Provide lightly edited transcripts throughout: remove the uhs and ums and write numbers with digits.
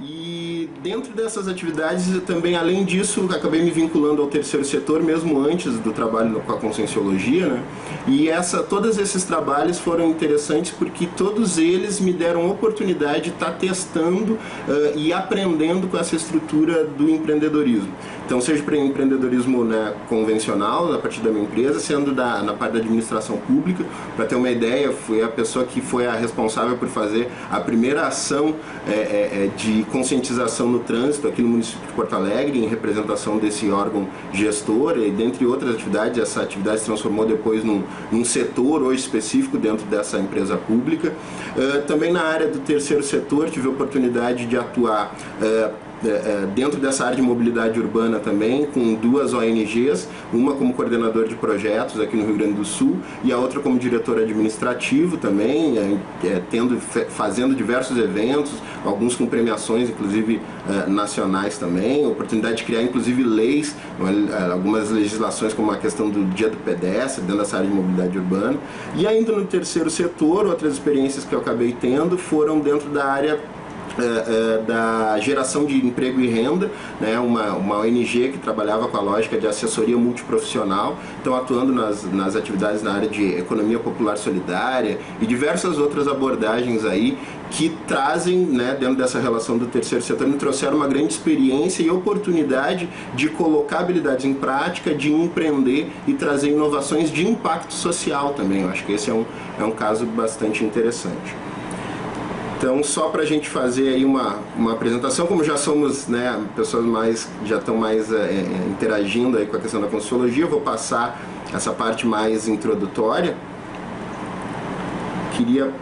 E dentro dessas atividades, eu também, além disso, acabei me vinculando ao terceiro setor, mesmo antes do trabalho com a Conscienciologia, né? E todos esses trabalhos foram interessantes porque todos eles me deram oportunidade de estar testando e aprendendo com essa estrutura do empreendedorismo. Então, seja para empreendedorismo, né, convencional, a partir da minha empresa, sendo na parte da administração pública. Para ter uma ideia, fui a pessoa que foi a responsável por fazer a primeira ação de conscientização no trânsito aqui no município de Porto Alegre, em representação desse órgão gestor, e dentre outras atividades. Essa atividade se transformou depois num setor hoje específico dentro dessa empresa pública. Também na área do terceiro setor tive a oportunidade de atuar dentro dessa área de mobilidade urbana também, com duas ONGs, uma como coordenador de projetos aqui no Rio Grande do Sul e a outra como diretor administrativo também, fazendo diversos eventos, alguns com premiações, inclusive nacionais também, oportunidade de criar inclusive leis, algumas legislações como a questão do Dia do Pedestre, dentro dessa área de mobilidade urbana. E ainda no terceiro setor, outras experiências que eu acabei tendo foram dentro da área da geração de emprego e renda, né, uma ONG que trabalhava com a lógica de assessoria multiprofissional, então atuando nas atividades na área de economia popular solidária e diversas outras abordagens aí que trazem, né, dentro dessa relação do terceiro setor, me trouxeram uma grande experiência e oportunidade de colocar habilidades em prática, de empreender e trazer inovações de impacto social também. Eu acho que esse é um caso bastante interessante. Então, só para a gente fazer aí uma apresentação, como já somos, né, pessoas já estão mais interagindo aí com a questão da Conscienciologia, eu vou passar essa parte mais introdutória. Queria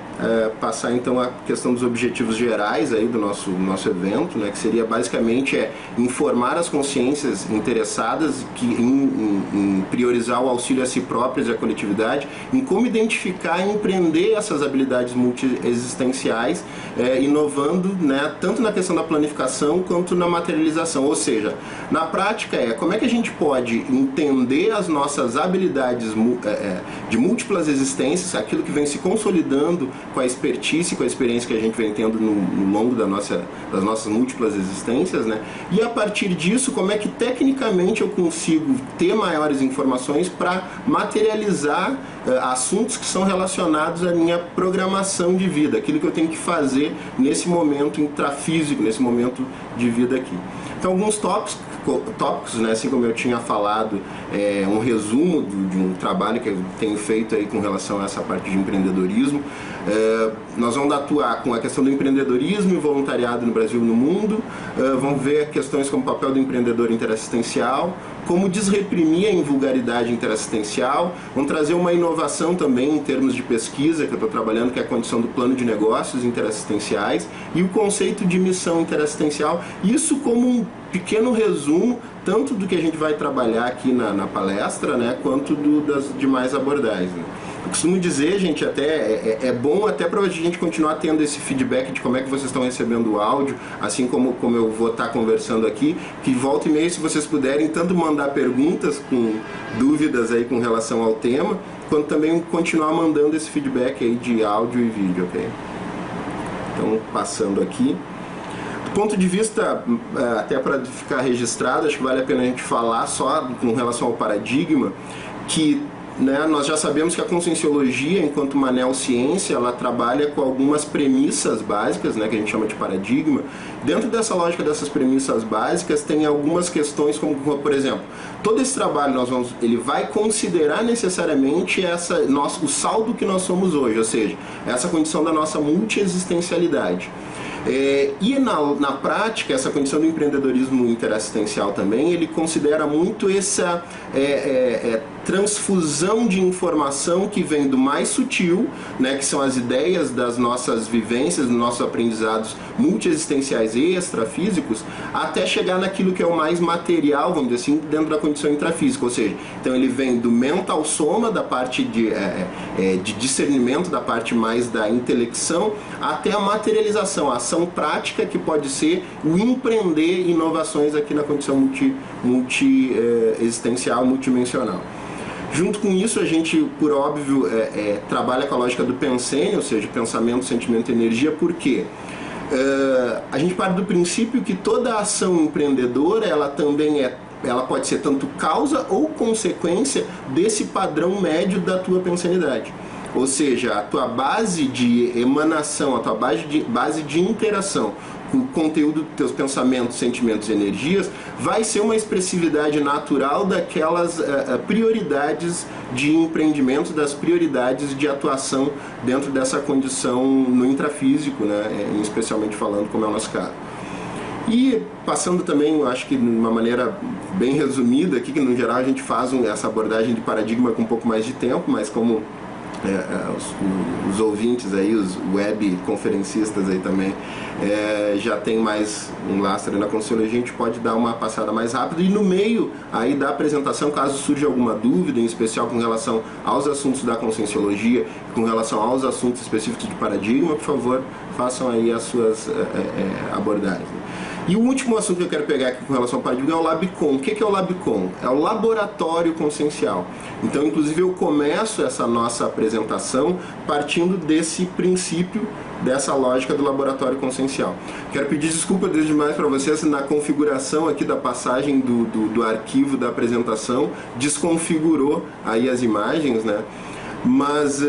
passar então a questão dos objetivos gerais aí do nosso evento, né, que seria basicamente informar as consciências interessadas em priorizar o auxílio a si próprias e a coletividade, em como identificar e empreender essas habilidades multiexistenciais, inovando, né, tanto na questão da planificação quanto na materialização. Ou seja, na prática como é que a gente pode entender as nossas habilidades de múltiplas existências, aquilo que vem se consolidando com a expertise, com a experiência que a gente vem tendo no longo das nossas múltiplas existências, né? E a partir disso, como é que tecnicamente eu consigo ter maiores informações para materializar assuntos que são relacionados à minha programação de vida, aquilo que eu tenho que fazer nesse momento intrafísico, nesse momento de vida aqui. Então, alguns tópicos, né, assim como eu tinha falado, um resumo de um trabalho que eu tenho feito aí com relação a essa parte de empreendedorismo. Nós vamos atuar com a questão do empreendedorismo e voluntariado no Brasil e no mundo. Vamos ver questões como o papel do empreendedor interassistencial, como desreprimir a invulgaridade interassistencial. Vamos trazer uma inovação também em termos de pesquisa que eu estou trabalhando, que é a condição do plano de negócios interassistenciais e o conceito de missão interassistencial. Isso como um pequeno resumo, tanto do que a gente vai trabalhar aqui na palestra, né, quanto das demais abordagens. Eu costumo dizer, gente, até é bom até para a gente continuar tendo esse feedback de como é que vocês estão recebendo o áudio, assim como eu vou estar conversando aqui, que volta e meia, se vocês puderem, tanto mandar perguntas com dúvidas aí com relação ao tema, quanto também continuar mandando esse feedback aí de áudio e vídeo, ok? Então, passando aqui. Do ponto de vista, até para ficar registrado, acho que vale a pena a gente falar só com relação ao paradigma, que, né, nós já sabemos que a Conscienciologia, enquanto uma neociência, ela trabalha com algumas premissas básicas, né, que a gente chama de paradigma. Dentro dessa lógica dessas premissas básicas, tem algumas questões como, por exemplo, todo esse trabalho ele vai considerar necessariamente o saldo que nós somos hoje, ou seja, essa condição da nossa multiexistencialidade. E na prática, essa condição do empreendedorismo interassistencial também, ele considera muito essa transfusão de informação que vem do mais sutil, né, que são as ideias das nossas vivências, dos nossos aprendizados multiexistenciais e extrafísicos, até chegar naquilo que é o mais material, vamos dizer assim, dentro da condição intrafísica. Ou seja, então ele vem do mental soma, da parte de discernimento, da parte mais da intelecção, até a materialização, a ação prática, que pode ser o empreender inovações aqui na condição multiexistencial, multidimensional. Junto com isso, a gente, por óbvio, trabalha com a lógica do pensene, ou seja, pensamento, sentimento e energia. Por quê? A gente parte do princípio que toda ação empreendedora, ela pode ser tanto causa ou consequência desse padrão médio da tua pensanidade. Ou seja, a tua base de emanação, a tua base de interação com o conteúdo dos teus pensamentos, sentimentos e energias vai ser uma expressividade natural daquelas prioridades de empreendimento, das prioridades de atuação dentro dessa condição no intrafísico, né? Especialmente falando, como é o nosso caso. E passando também, eu acho que de uma maneira bem resumida aqui, que no geral a gente faz essa abordagem de paradigma com um pouco mais de tempo, mas como os ouvintes aí, os web conferencistas aí também já tem mais um lastro na Conscienciologia, a gente pode dar uma passada mais rápida, e no meio aí da apresentação, caso surja alguma dúvida, em especial com relação aos assuntos da Conscienciologia, com relação aos assuntos específicos de paradigma, por favor, façam aí as suas abordagens. E o último assunto que eu quero pegar aqui com relação ao paradigma é o LabCon. O que é o LabCon? É o laboratório consciencial. Então, inclusive, eu começo essa nossa apresentação partindo desse princípio, dessa lógica do laboratório consciencial. Quero pedir desculpa desde mais para vocês na configuração aqui da passagem do arquivo da apresentação, desconfigurou aí as imagens, né? Mas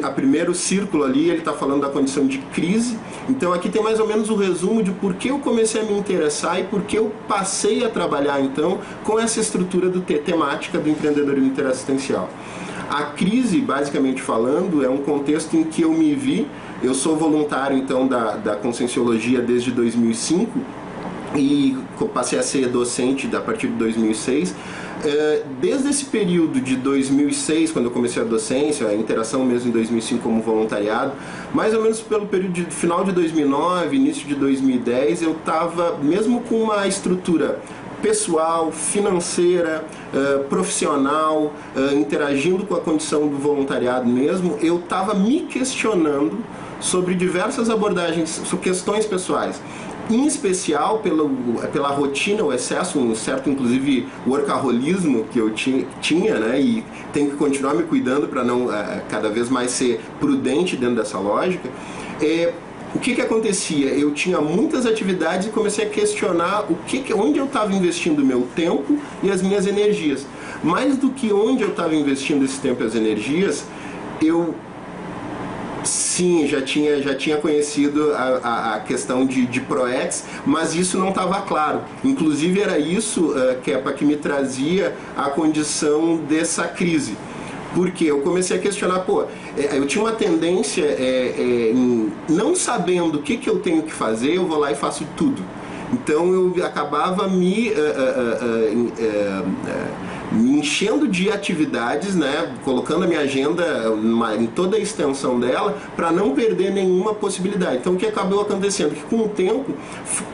a primeiro círculo ali, ele está falando da condição de crise. Então aqui tem mais ou menos o resumo de por que eu comecei a me interessar e por que eu passei a trabalhar então com essa estrutura temática do empreendedorismo interassistencial. A crise, basicamente falando, é um contexto em que eu me vi. Eu sou voluntário então da Conscienciologia desde 2005 e passei a ser docente a partir de 2006. Desde esse período de 2006, quando eu comecei a docência, a interação mesmo em 2005 como voluntariado, mais ou menos pelo período de final de 2009, início de 2010, eu estava mesmo com uma estrutura pessoal, financeira, profissional, interagindo com a condição do voluntariado mesmo, eu estava me questionando sobre diversas abordagens, sobre questões pessoais. Em especial pela rotina, o excesso, um certo, inclusive, workaholismo que eu tinha, né, e tenho que continuar me cuidando para não cada vez mais ser prudente dentro dessa lógica. O que acontecia? Eu tinha muitas atividades e comecei a questionar onde eu estava investindo o meu tempo e as minhas energias. Mais do que onde eu estava investindo esse tempo e as energias, eu sim, já tinha conhecido a questão de ProEx, mas isso não estava claro. Inclusive era isso que me trazia a condição dessa crise. Porque eu comecei a questionar, eu tinha uma tendência em não sabendo o que eu tenho que fazer, eu vou lá e faço tudo. Então eu acabava me enchendo de atividades, né, colocando a minha agenda em toda a extensão dela para não perder nenhuma possibilidade. Então o que acabou acontecendo? Que com o tempo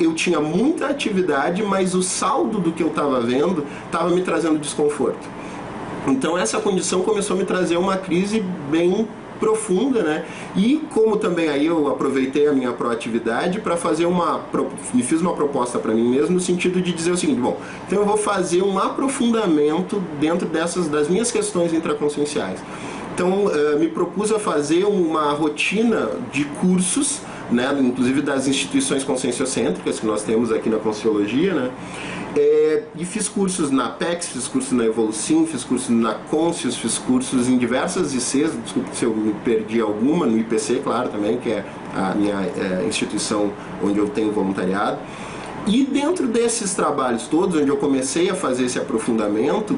eu tinha muita atividade, mas o saldo do que eu estava vendo estava me trazendo desconforto. Então essa condição começou a me trazer uma crise bem profunda, né? E como também aí eu aproveitei a minha proatividade para fazer fiz uma proposta para mim mesmo no sentido de dizer o seguinte: bom, então eu vou fazer um aprofundamento dentro das minhas questões intraconscienciais. Então me propus a fazer uma rotina de cursos, né, inclusive das instituições conscienciocêntricas que nós temos aqui na Conscienciologia, né? E fiz cursos na Apex, fiz cursos na Evolucim, fiz cursos na Conscius, fiz cursos em diversas ICs, desculpe se eu me perdi alguma, no IPC, claro, também, que é a minha instituição onde eu tenho voluntariado. E dentro desses trabalhos todos, onde eu comecei a fazer esse aprofundamento,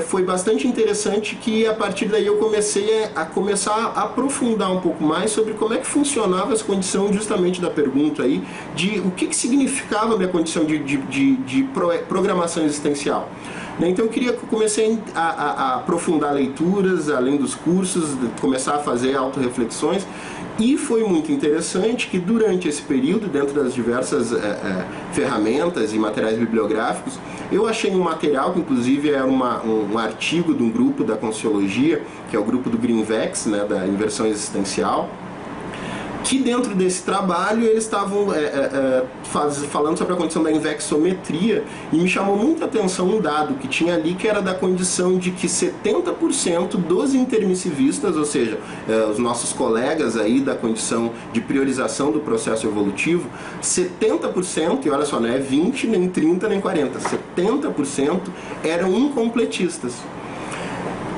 foi bastante interessante que a partir daí eu comecei a aprofundar um pouco mais sobre como é que funcionava essa condição justamente da pergunta aí, de o que significava a minha condição de programação existencial. Então eu comecei a aprofundar leituras, além dos cursos, começar a fazer autorreflexões. E foi muito interessante que durante esse período, dentro das diversas ferramentas e materiais bibliográficos, eu achei um material que inclusive é um artigo de um grupo da Conscienciologia, que é o grupo do Greenvex, né, da inversão existencial, que dentro desse trabalho eles estavam falando sobre a condição da invexometria, e me chamou muita atenção um dado que tinha ali, que era da condição de que 70% dos intermissivistas, ou seja, os nossos colegas aí da condição de priorização do processo evolutivo, 70%, e olha só, não é 20, nem 30, nem 40, 70% eram incompletistas.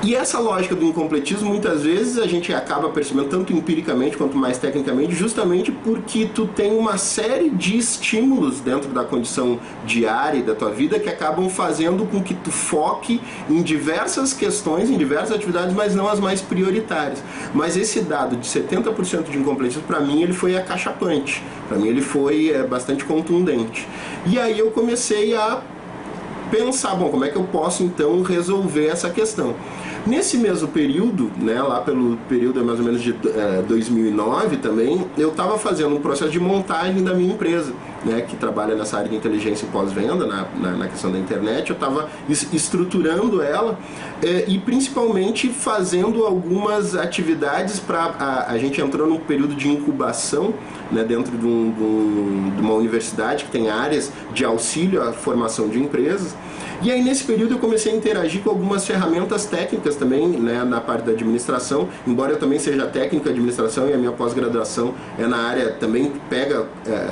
E essa lógica do incompletismo, muitas vezes a gente acaba percebendo, tanto empiricamente quanto mais tecnicamente, justamente porque tu tem uma série de estímulos dentro da condição diária da tua vida que acabam fazendo com que tu foque em diversas questões, em diversas atividades, mas não as mais prioritárias. Mas esse dado de 70% de incompletismo, para mim, ele foi acachapante. Para mim, ele foi bastante contundente. E aí eu comecei a pensar, bom, como é que eu posso então resolver essa questão? Nesse mesmo período, né, lá pelo período mais ou menos de 2009 também, eu estava fazendo um processo de montagem da minha empresa, né, que trabalha nessa área de inteligência e pós-venda, na questão da internet. Eu estava estruturando ela e principalmente fazendo algumas atividades para a gente entrou num período de incubação, né, dentro de uma universidade que tem áreas de auxílio à formação de empresas. E aí nesse período eu comecei a interagir com algumas ferramentas técnicas também, né, na parte da administração, embora eu também seja técnico em administração e a minha pós-graduação é na área também pega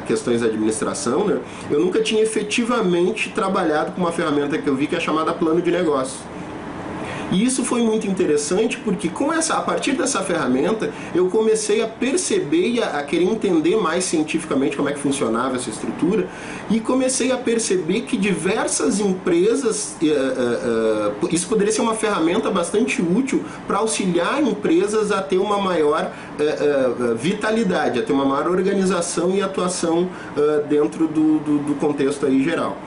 questões da administração, né, eu nunca tinha efetivamente trabalhado com uma ferramenta que eu vi que é chamada plano de negócio. E isso foi muito interessante porque a partir dessa ferramenta eu comecei a perceber e a querer entender mais cientificamente como é que funcionava essa estrutura, e comecei a perceber que diversas empresas, isso poderia ser uma ferramenta bastante útil para auxiliar empresas a ter uma maior vitalidade, a ter uma maior organização e atuação dentro do contexto aí geral.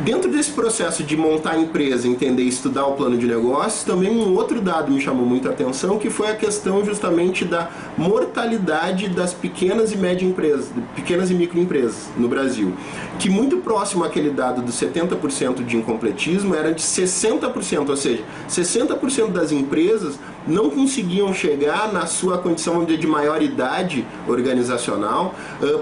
Dentro desse processo de montar a empresa, entender e estudar o plano de negócios, também um outro dado me chamou muita atenção, que foi a questão justamente da mortalidade das pequenas e médias empresas, pequenas e microempresas no Brasil, que muito próximo àquele dado dos 70% de incompletismo era de 60%, ou seja, 60% das empresas não conseguiam chegar na sua condição de maioridade organizacional,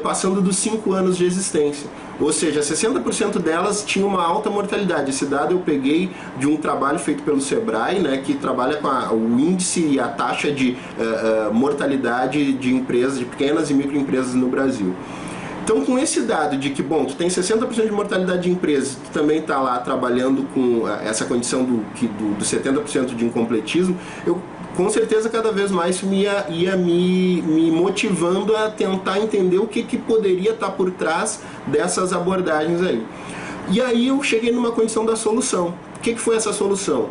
passando dos 5 anos de existência. Ou seja, 60% delas tinham uma alta mortalidade. Esse dado eu peguei de um trabalho feito pelo Sebrae, né, que trabalha com o índice e a taxa de mortalidade de empresas, de pequenas e microempresas no Brasil. Então, com esse dado de que, bom, tu tem 60% de mortalidade de empresas, tu também está lá trabalhando com essa condição do 70% de incompletismo, eu com certeza cada vez mais ia me motivando a tentar entender o que poderia estar por trás dessas abordagens aí. E aí eu cheguei numa condição da solução. O que foi essa solução?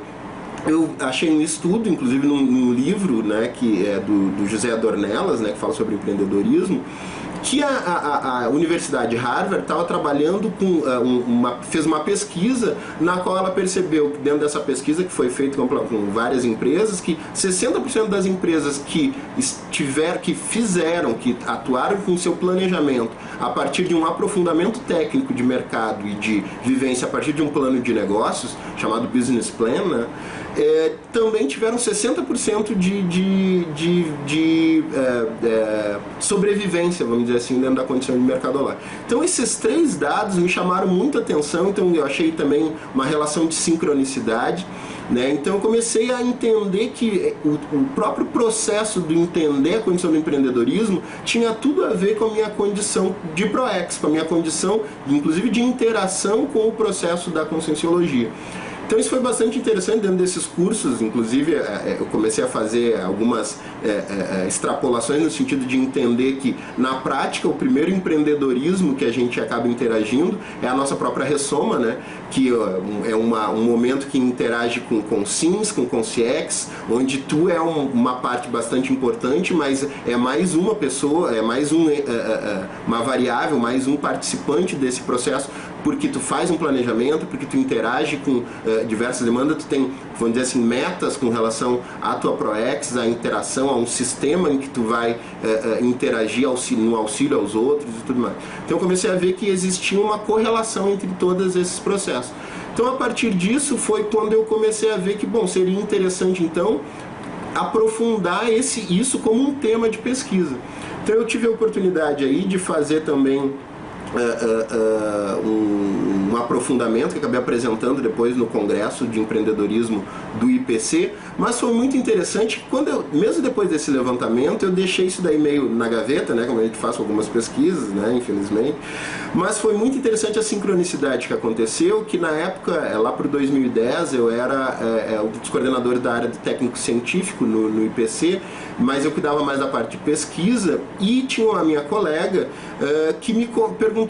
Eu achei um estudo, inclusive num livro, né, que é do José Dornelas, né, que fala sobre empreendedorismo, que a Universidade de Harvard estava trabalhando com fez uma pesquisa na qual ela percebeu, dentro dessa pesquisa que foi feita com várias empresas, que 60% das empresas que atuaram com seu planejamento a partir de um aprofundamento técnico de mercado e de vivência a partir de um plano de negócios, chamado Business Plan, né, também tiveram 60% de sobrevivência, vamos dizer assim, dentro da condição de mercado online. Então esses 3 dados me chamaram muita atenção, então eu achei também uma relação de sincronicidade, né? Então eu comecei a entender que o próprio processo de entender a condição do empreendedorismo tinha tudo a ver com a minha condição de ProEx, com a minha condição, inclusive, de interação com o processo da conscienciologia. Então isso foi bastante interessante dentro desses cursos, inclusive eu comecei a fazer algumas extrapolações no sentido de entender que na prática o primeiro empreendedorismo que a gente acaba interagindo é a nossa própria ressoma, né? Que é um momento que interage com consins, com consciex, onde tu é uma parte bastante importante, mas é mais uma pessoa, é mais uma variável, mais um participante desse processo, porque tu faz um planejamento, porque tu interage com diversas demandas, tu tem, vamos dizer assim, metas com relação à tua ProEx, à interação, a um sistema em que tu vai interagir no auxílio aos outros e tudo mais. Então eu comecei a ver que existia uma correlação entre todos esses processos. Então a partir disso foi quando eu comecei a ver que, bom, seria interessante então aprofundar isso como um tema de pesquisa. Então eu tive a oportunidade aí de fazer também um aprofundamento que acabei apresentando depois no Congresso de Empreendedorismo do IPC, mas foi muito interessante quando mesmo depois desse levantamento, eu deixei isso daí meio na gaveta, né, como a gente faz com algumas pesquisas, né, infelizmente, mas foi muito interessante a sincronicidade que aconteceu, que na época, lá para 2010, eu era um dos coordenadores da área de técnico científico no IPC, mas eu cuidava mais da parte de pesquisa, e tinha uma minha colega que me perguntou,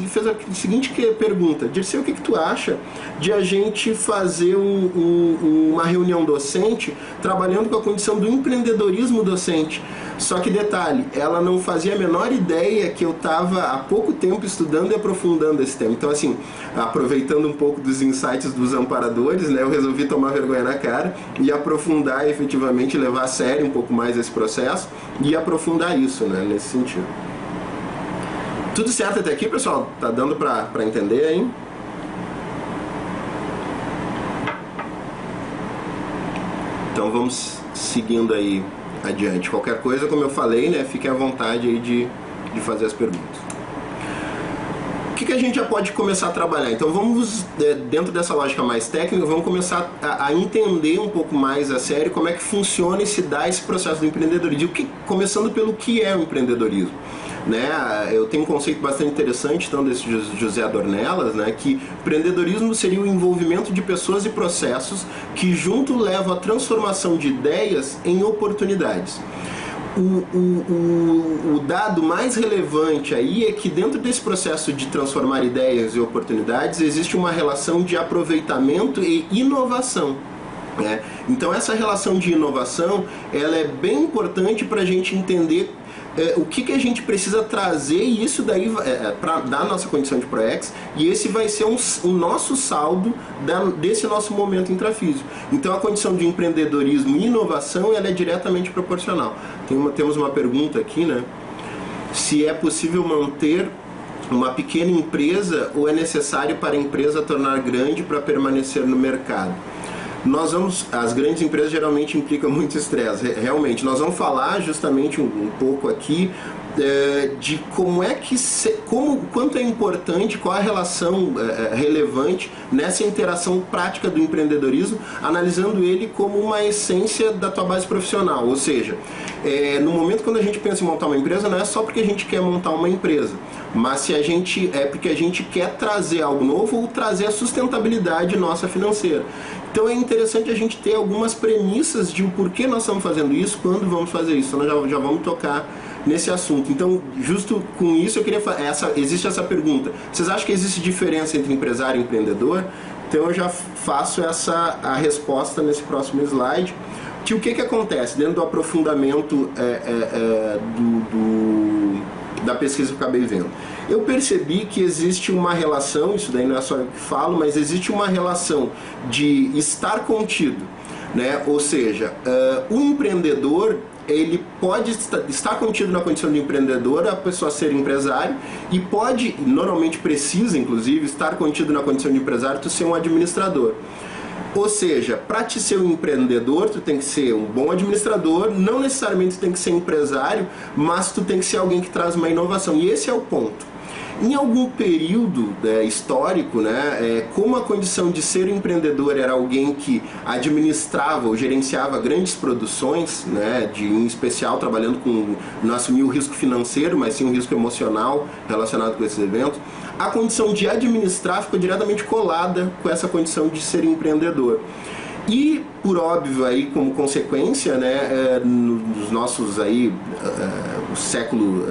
fez a seguinte pergunta: Dirceu, o que tu acha de a gente fazer uma reunião docente trabalhando com a condição do empreendedorismo docente? Só que detalhe, ela não fazia a menor ideia que eu estava há pouco tempo estudando e aprofundando esse tema. Então assim, aproveitando um pouco dos insights dos amparadores, né, eu resolvi tomar vergonha na cara e aprofundar efetivamente, levar a sério um pouco mais esse processo e aprofundar isso, né, nesse sentido. Tudo certo até aqui, pessoal? Tá dando pra entender aí? Então vamos seguindo aí adiante. Qualquer coisa, como eu falei, né, fiquem à vontade aí de fazer as perguntas. O que a gente já pode começar a trabalhar? Então vamos, dentro dessa lógica mais técnica, vamos começar a entender um pouco mais a sério como é que funciona e se dá esse processo do empreendedorismo. Começando pelo que é o empreendedorismo. Né? Eu tenho um conceito bastante interessante, então, desse José Dornelas, né, que empreendedorismo seria o envolvimento de pessoas e processos que junto levam a transformação de ideias em oportunidades. O dado mais relevante aí é que dentro desse processo de transformar ideias e oportunidades existe uma relação de aproveitamento e inovação. Então essa relação de inovação ela é bem importante para a gente entender o que a gente precisa trazer, e isso daí para dar nossa condição de ProEx, e esse vai ser o nosso saldo desse nosso momento intrafísico. Então a condição de empreendedorismo e inovação ela é diretamente proporcional. Temos uma pergunta aqui, né? Se é possível manter uma pequena empresa ou é necessário para a empresa tornar grande para permanecer no mercado? As grandes empresas geralmente implicam muito estresse, realmente. Nós vamos falar justamente um pouco aqui de como é que, quanto é importante, qual a relação relevante nessa interação prática do empreendedorismo, analisando ele como uma essência da tua base profissional. Ou seja, no momento quando a gente pensa em montar uma empresa, não é só porque a gente quer montar uma empresa, mas se é porque a gente quer trazer algo novo ou trazer a sustentabilidade nossa financeira. Então é interessante a gente ter algumas premissas de o porquê nós estamos fazendo isso, quando vamos fazer isso. Então nós já vamos tocar nesse assunto. Então, justo com isso, eu queria existe essa pergunta: vocês acham que existe diferença entre empresário e empreendedor? Então eu já faço a resposta nesse próximo slide. Que o que acontece dentro do aprofundamento da pesquisa que eu acabei vendo? Eu percebi que existe uma relação, isso daí não é só eu que falo, mas existe uma relação de estar contido, né? Ou seja, o empreendedor, ele pode estar contido na condição de empreendedor, a pessoa ser empresário, e pode, normalmente precisa inclusive, estar contido na condição de empresário, tu ser um administrador. Ou seja, para te ser um empreendedor, tu tem que ser um bom administrador, não necessariamente tu tem que ser empresário, mas tu tem que ser alguém que traz uma inovação, e esse é o ponto. Em algum período histórico, né, como a condição de ser empreendedor era alguém que administrava ou gerenciava grandes produções, né, em especial trabalhando com, não assumia o risco financeiro, mas sim o risco emocional relacionado com esses eventos, a condição de administrar ficou diretamente colada com essa condição de ser empreendedor. E, por óbvio, aí, como consequência, né, nos nossos aí, o século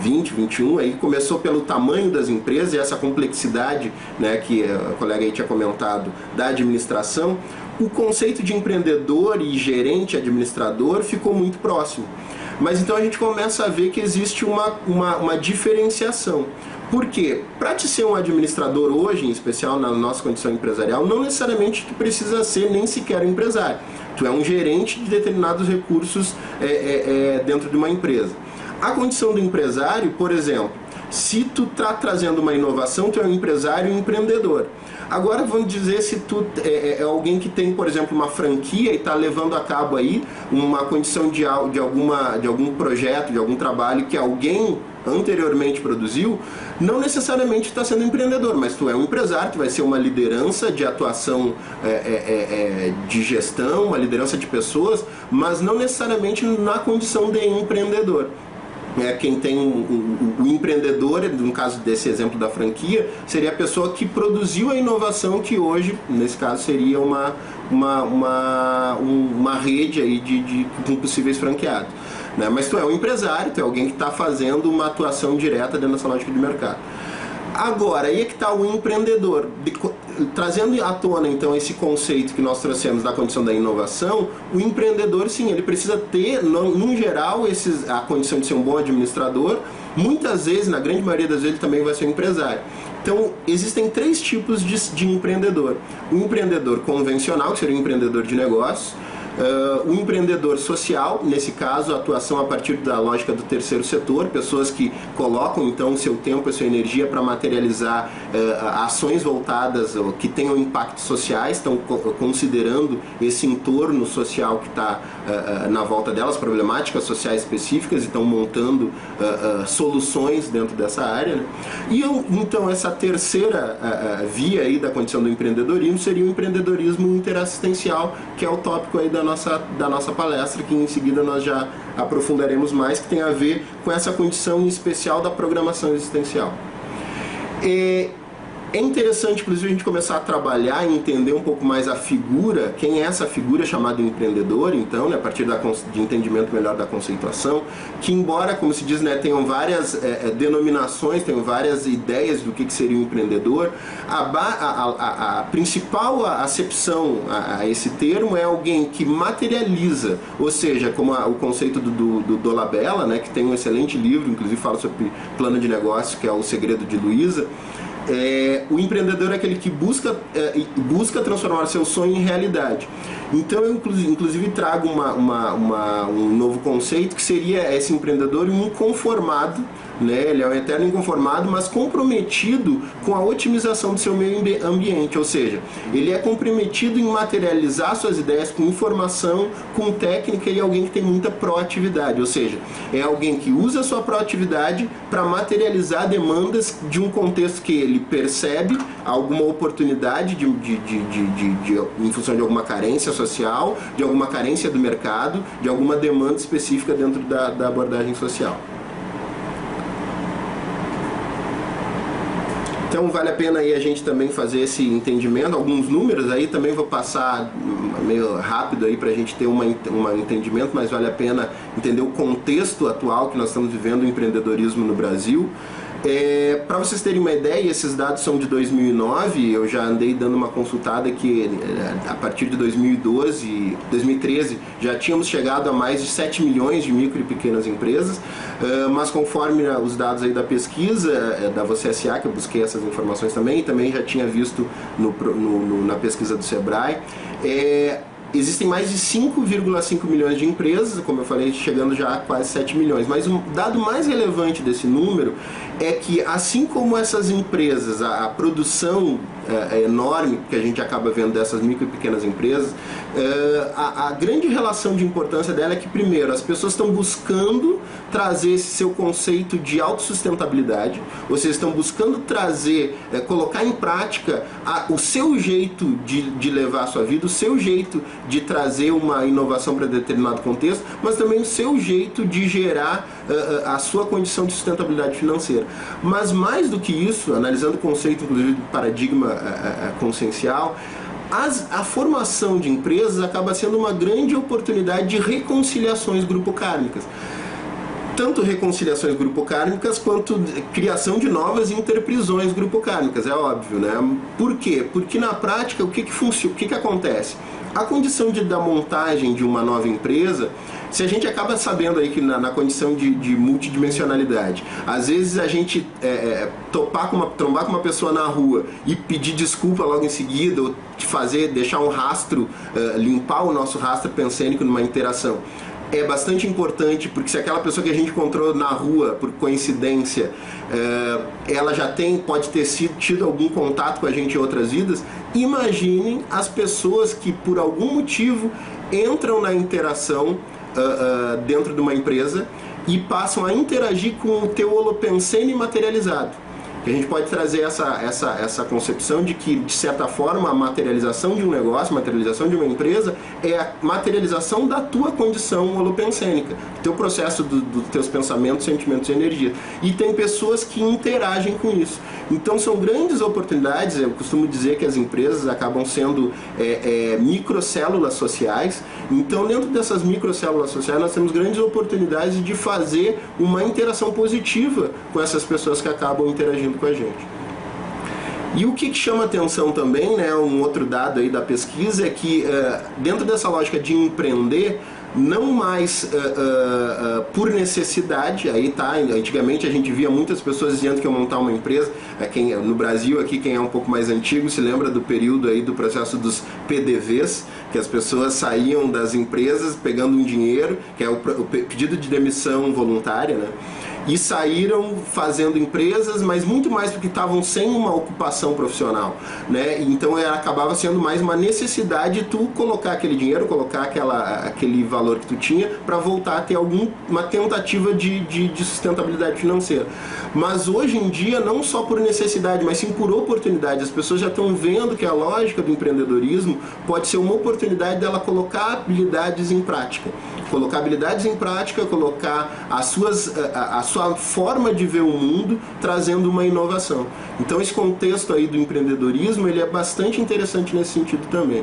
20, 21, aí começou pelo tamanho das empresas e essa complexidade, né, que a colega aí tinha comentado, da administração, o conceito de empreendedor e gerente administrador ficou muito próximo. Mas então a gente começa a ver que existe uma diferenciação. Por quê? Para te ser um administrador hoje, em especial na nossa condição empresarial, não necessariamente tu precisa ser nem sequer um empresário. Tu é um gerente de determinados recursos dentro de uma empresa. A condição do empresário, por exemplo, se tu tá trazendo uma inovação, tu é um empresário e um empreendedor. Agora vamos dizer se tu é alguém que tem, por exemplo, uma franquia e está levando a cabo aí uma condição de algum projeto, de algum trabalho que alguém anteriormente produziu, não necessariamente está sendo empreendedor, mas tu é um empresário, tu vai ser uma liderança de atuação de gestão, uma liderança de pessoas, mas não necessariamente na condição de empreendedor. Quem tem o empreendedor, no caso desse exemplo da franquia, seria a pessoa que produziu a inovação que hoje, nesse caso, seria uma rede aí com possíveis franqueados. Né? Mas tu é um empresário, tu é alguém que está fazendo uma atuação direta dentro dessa lógica de mercado. Agora, aí é que está o empreendedor. Trazendo à tona, então, esse conceito que nós trouxemos da condição da inovação, o empreendedor, sim, ele precisa ter, no geral, a condição de ser um bom administrador. Muitas vezes, na grande maioria das vezes, ele também vai ser um empresário. Então, existem 3 tipos de empreendedor. O empreendedor convencional, que seria um empreendedor de negócios. O empreendedor social, nesse caso, a atuação a partir da lógica do terceiro setor, pessoas que colocam então o seu tempo e a sua energia para materializar ações voltadas que tenham impactos sociais, estão considerando esse entorno social que está na volta delas, problemáticas sociais específicas, e estão montando soluções dentro dessa área. Né? E então essa terceira via aí da condição do empreendedorismo seria o empreendedorismo interassistencial, que é o tópico aí da nossa palestra, que em seguida nós já aprofundaremos mais, que tem a ver com essa condição especial da programação existencial. É interessante, inclusive, a gente começar a trabalhar e entender um pouco mais a figura, quem é essa figura chamada empreendedor, então, né, a partir de entendimento melhor da conceituação, que embora, como se diz, né, tenham várias denominações, tenham várias ideias do que seria um empreendedor, a principal acepção a esse termo é alguém que materializa, ou seja, como o conceito do Dolabella, né, que tem um excelente livro, inclusive fala sobre plano de negócio, que é O Segredo de Luiza. O empreendedor é aquele que busca transformar seu sonho em realidade. Então eu inclusive trago um novo conceito, que seria esse empreendedor inconformado, né? Ele é um eterno inconformado, mas comprometido com a otimização do seu meio ambiente, ou seja, ele é comprometido em materializar suas ideias com informação, com técnica, e alguém que tem muita proatividade, ou seja, é alguém que usa a sua proatividade para materializar demandas de um contexto que ele percebe alguma oportunidade em função de alguma carência social, de alguma carência do mercado, de alguma demanda específica dentro da abordagem social. Então vale a pena aí a gente também fazer esse entendimento, alguns números aí também vou passar meio rápido aí para a gente ter um entendimento, mas vale a pena entender o contexto atual que nós estamos vivendo, o empreendedorismo no Brasil. Para vocês terem uma ideia, esses dados são de 2009, eu já andei dando uma consultada que a partir de 2012, 2013 já tínhamos chegado a mais de 7 milhões de micro e pequenas empresas, mas conforme os dados aí da pesquisa da VCSA, que eu busquei essas informações também, e também já tinha visto na pesquisa do Sebrae, existem mais de 5,5 milhões de empresas, como eu falei, chegando já a quase 7 milhões. Mas o dado mais relevante desse número é que, assim como essas empresas, a produção enorme que a gente acaba vendo dessas micro e pequenas empresas, a grande relação de importância dela é que, primeiro, as pessoas estão buscando trazer esse seu conceito de autossustentabilidade, ou seja, estão buscando trazer, colocar em prática o seu jeito de levar a sua vida, o seu jeito de trazer uma inovação para determinado contexto, mas também o seu jeito de gerar a sua condição de sustentabilidade financeira. Mas mais do que isso, analisando o conceito, inclusive, do paradigma consciencial, a formação de empresas acaba sendo uma grande oportunidade de reconciliações grupocármicas. Tanto reconciliações grupocármicas quanto criação de novas interprisões grupocármicas, é óbvio, né? Por quê? Porque na prática o que acontece? A condição da montagem de uma nova empresa, se a gente acaba sabendo aí que na condição de multidimensionalidade, às vezes a gente trombar com uma pessoa na rua e pedir desculpa logo em seguida, ou deixar um rastro, limpar o nosso rastro pensênico numa interação, é bastante importante, porque se aquela pessoa que a gente encontrou na rua, por coincidência, ela já pode ter tido algum contato com a gente em outras vidas, imaginem as pessoas que por algum motivo entram na interação dentro de uma empresa e passam a interagir com o teu holopensene materializado. Que a gente pode trazer essa concepção de que, de certa forma, a materialização de um negócio, a materialização de uma empresa é a materialização da tua condição holopensênica, do teu processo, dos teus pensamentos, sentimentos e energia. E tem pessoas que interagem com isso. Então são grandes oportunidades. Eu costumo dizer que as empresas acabam sendo microcélulas sociais. Então, dentro dessas microcélulas sociais, nós temos grandes oportunidades de fazer uma interação positiva com essas pessoas que acabam interagindo com a gente. E o que chama atenção também, né, um outro dado aí da pesquisa, é que dentro dessa lógica de empreender, não mais por necessidade, aí tá, antigamente a gente via muitas pessoas dizendo que iam montar uma empresa, no Brasil aqui, quem é um pouco mais antigo se lembra do período aí do processo dos PDVs, que as pessoas saíam das empresas pegando um dinheiro, que é o pedido de demissão voluntária, né? E saíram fazendo empresas, mas muito mais porque estavam sem uma ocupação profissional, né? Então acabava sendo mais uma necessidade de tu colocar aquele dinheiro, colocar aquele valor que tu tinha para voltar a ter uma tentativa de sustentabilidade financeira. Mas hoje em dia, não só por necessidade, mas sim por oportunidade. As pessoas já estão vendo que a lógica do empreendedorismo pode ser uma oportunidade dela colocar habilidades em prática. Colocar habilidades em prática, colocar a sua forma de ver o mundo, trazendo uma inovação. Então esse contexto aí do empreendedorismo, ele é bastante interessante nesse sentido também.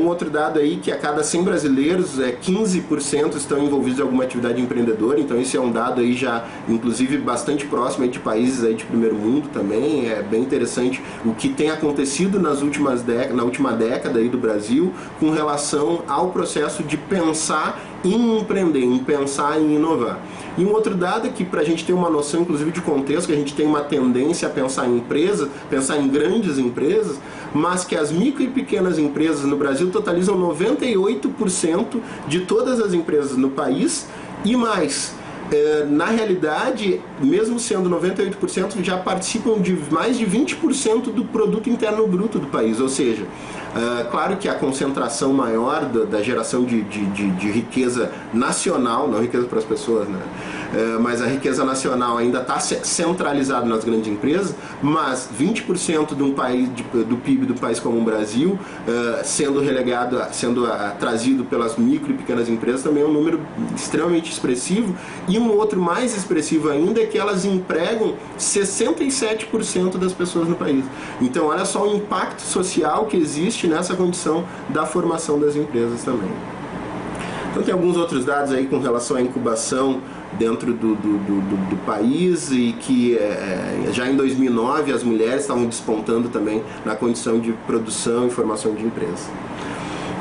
Um outro dado aí, que a cada 100 brasileiros, 15% estão envolvidos em alguma atividade empreendedora. Então esse é um dado aí já, inclusive, bastante próximo aí de países aí de primeiro mundo também. É bem interessante o que tem acontecido na última década aí do Brasil com relação ao processo de pensar em empreender, em pensar em inovar. E um outro dado é que, para a gente ter uma noção, inclusive, de contexto, que a gente tem uma tendência a pensar em empresas, pensar em grandes empresas, mas que as micro e pequenas empresas no Brasil totalizam 98% de todas as empresas no país e mais. Na realidade, mesmo sendo 98%, já participam de mais de 20% do produto interno bruto do país, ou seja, claro que a concentração maior da geração de riqueza nacional, não riqueza para as pessoas, né? Mas a riqueza nacional ainda está centralizada nas grandes empresas, mas 20% de um país, do PIB do país como o Brasil, sendo relegado, sendo trazido pelas micro e pequenas empresas, também é um número extremamente expressivo. E um outro mais expressivo ainda é que elas empregam 67% das pessoas no país. Então olha só o impacto social que existe nessa condição da formação das empresas também. Então tem alguns outros dados aí com relação à incubação dentro do país, e que já em 2009 as mulheres estavam despontando também na condição de produção e formação de empresas.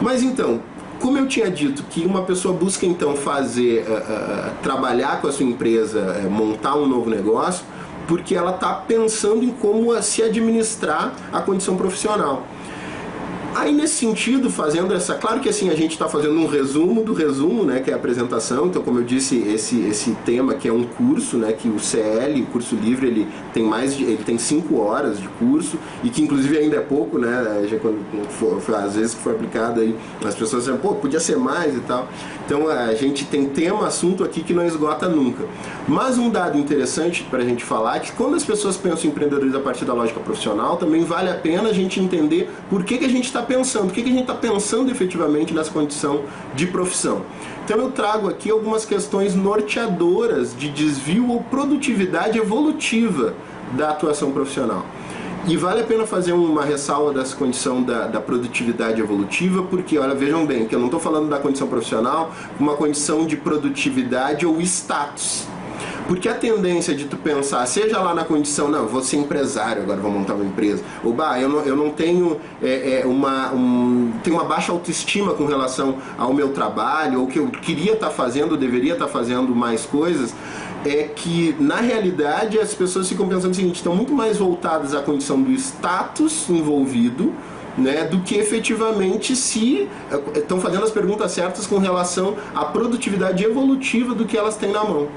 Mas então, como eu tinha dito, que uma pessoa busca então trabalhar com a sua empresa, montar um novo negócio, porque ela está pensando em como se administrar a condição profissional. Aí nesse sentido, fazendo claro que assim, a gente está fazendo um resumo do resumo, né, que é a apresentação. Então, como eu disse, esse tema que é um curso, né, que o CL, o curso livre, ele tem 5 horas de curso, e que inclusive ainda é pouco, né, já às vezes que foi aplicado aí, as pessoas dizem, pô, podia ser mais e tal. Então a gente tem tema, assunto aqui que não esgota nunca. Mas um dado interessante para a gente falar é que quando as pessoas pensam em empreendedorismo a partir da lógica profissional, também vale a pena a gente entender por que a gente está pensando, o que a gente está pensando efetivamente nessa condição de profissão. Então eu trago aqui algumas questões norteadoras de desvio ou produtividade evolutiva da atuação profissional. E vale a pena fazer uma ressalva dessa condição da produtividade evolutiva, porque, olha, vejam bem, que eu não estou falando da condição profissional, uma condição de produtividade ou status. Porque a tendência de tu pensar, seja lá na condição, não, vou ser empresário, agora vou montar uma empresa, ou eu não tenho tenho uma baixa autoestima com relação ao meu trabalho, ou que eu queria estar fazendo, deveria estar fazendo mais coisas, é que na realidade as pessoas ficam pensando o seguinte, estão muito mais voltadas à condição do status envolvido né, do que efetivamente se estão fazendo as perguntas certas com relação à produtividade evolutiva do que elas têm na mão.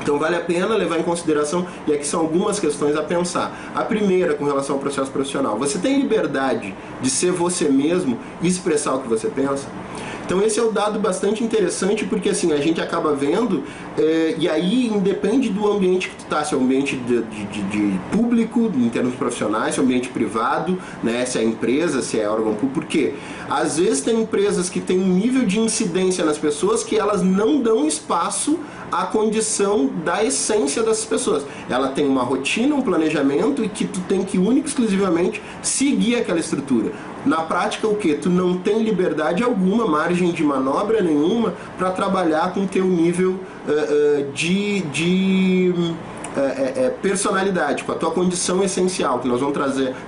Então vale a pena levar em consideração, e aqui são algumas questões a pensar. A primeira, com relação ao processo profissional: você tem liberdade de ser você mesmo e expressar o que você pensa? Então esse é um dado bastante interessante, porque assim, a gente acaba vendo, e aí independe do ambiente que tu está, se é um ambiente de público, em termos profissionais, se é um ambiente privado, né, se é empresa, se é órgão público, porque às vezes tem empresas que têm um nível de incidência nas pessoas que elas não dão espaço à condição da essência dessas pessoas. Ela tem uma rotina, um planejamento, e que tu tem que única e exclusivamente seguir aquela estrutura. Na prática, o que? Tu não tem liberdade alguma, margem de manobra nenhuma para trabalhar com o teu nível de personalidade, com a tua condição essencial, que nós vamos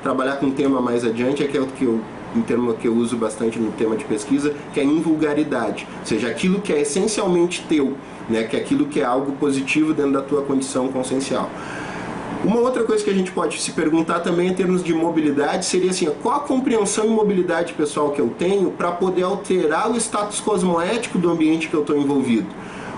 trabalhar com um tema mais adiante, que é o que um termo que eu uso bastante no tema de pesquisa, que é invulgaridade, ou seja, aquilo que é essencialmente teu, né, que é aquilo que é algo positivo dentro da tua condição consciencial. Uma outra coisa que a gente pode se perguntar também em termos de mobilidade seria assim: qual a compreensão e mobilidade pessoal que eu tenho para poder alterar o status cosmoético do ambiente que eu estou envolvido?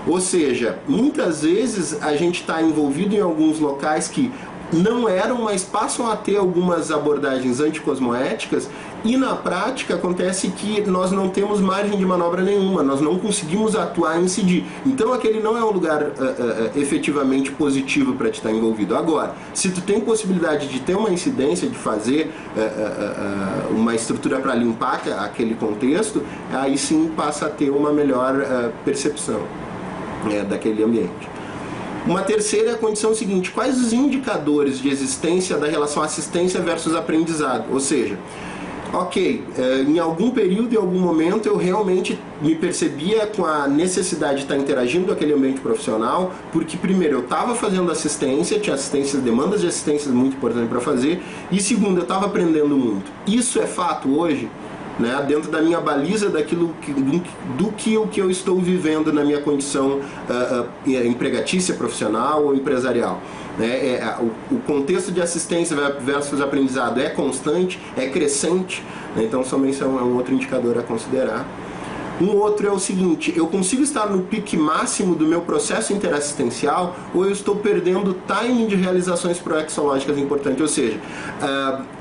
Ou seja, muitas vezes a gente está envolvido em alguns locais que não eram, mas passam a ter algumas abordagens anticosmoéticas, e na prática acontece que nós não temos margem de manobra nenhuma, nós não conseguimos atuar e incidir. Então aquele não é um lugar efetivamente positivo para te estar envolvido. Agora, se tu tem possibilidade de ter uma incidência, de fazer uma estrutura para limpar aquele contexto, aí sim passa a ter uma melhor percepção daquele ambiente. Uma terceira condição é o seguinte: quais os indicadores de existência da relação assistência versus aprendizado? Ou seja, ok, em algum período, em algum momento, eu realmente me percebia com a necessidade de estar interagindo com aquele ambiente profissional, porque primeiro eu estava fazendo assistência, tinha assistência, demandas de assistência muito importantes para fazer, e segundo, eu estava aprendendo muito. Isso é fato hoje? Né, dentro da minha baliza do que eu estou vivendo na minha condição empregatícia, profissional ou empresarial. O contexto de assistência versus aprendizado é constante, é crescente, né, então somente é um outro indicador a considerar. Um outro é o seguinte: eu consigo estar no pique máximo do meu processo interassistencial ou eu estou perdendo o timing de realizações proexológicas importantes? Ou seja,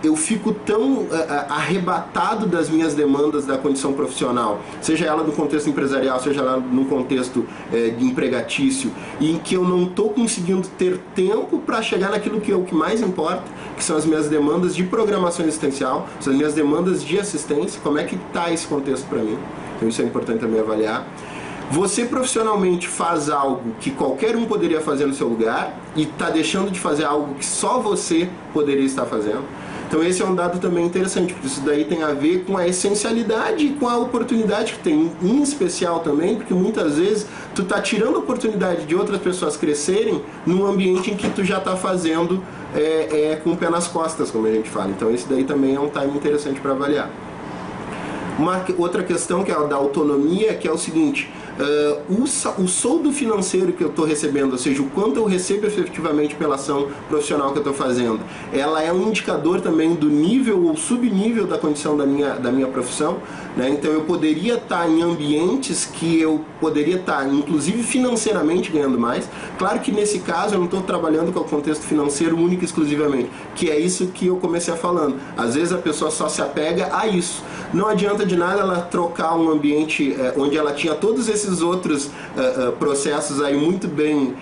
eu fico tão arrebatado das minhas demandas da condição profissional, seja ela no contexto empresarial, seja ela no contexto de empregatício, em que eu não estou conseguindo ter tempo para chegar naquilo que é o que mais importa, que são as minhas demandas de programação existencial, são as minhas demandas de assistência. Como é que está esse contexto para mim? Então isso é importante também avaliar. Você profissionalmente faz algo que qualquer um poderia fazer no seu lugar e está deixando de fazer algo que só você poderia estar fazendo. Então esse é um dado também interessante, porque isso daí tem a ver com a essencialidade e com a oportunidade que tem, em especial também, porque muitas vezes tu está tirando a oportunidade de outras pessoas crescerem num ambiente em que tu já está fazendo com o pé nas costas, como a gente fala. Então esse daí também é um time interessante para avaliar. Uma outra questão que é a da autonomia, que é o seguinte: o soldo financeiro que eu estou recebendo, ou seja, o quanto eu recebo efetivamente pela ação profissional que eu estou fazendo, ela é um indicador também do nível ou subnível da condição da minha profissão, né? Então eu poderia estar em ambientes que eu poderia estar, inclusive financeiramente, ganhando mais. Claro que nesse caso eu não estou trabalhando com o contexto financeiro único e exclusivamente, que é isso que eu comecei falando. Às vezes a pessoa só se apega a isso. Não adianta de nada ela trocar um ambiente onde ela tinha todos esses outros processos aí muito bem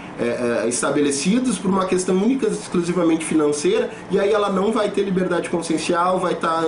estabelecidos por uma questão única e exclusivamente financeira, e aí ela não vai ter liberdade consciencial, vai estar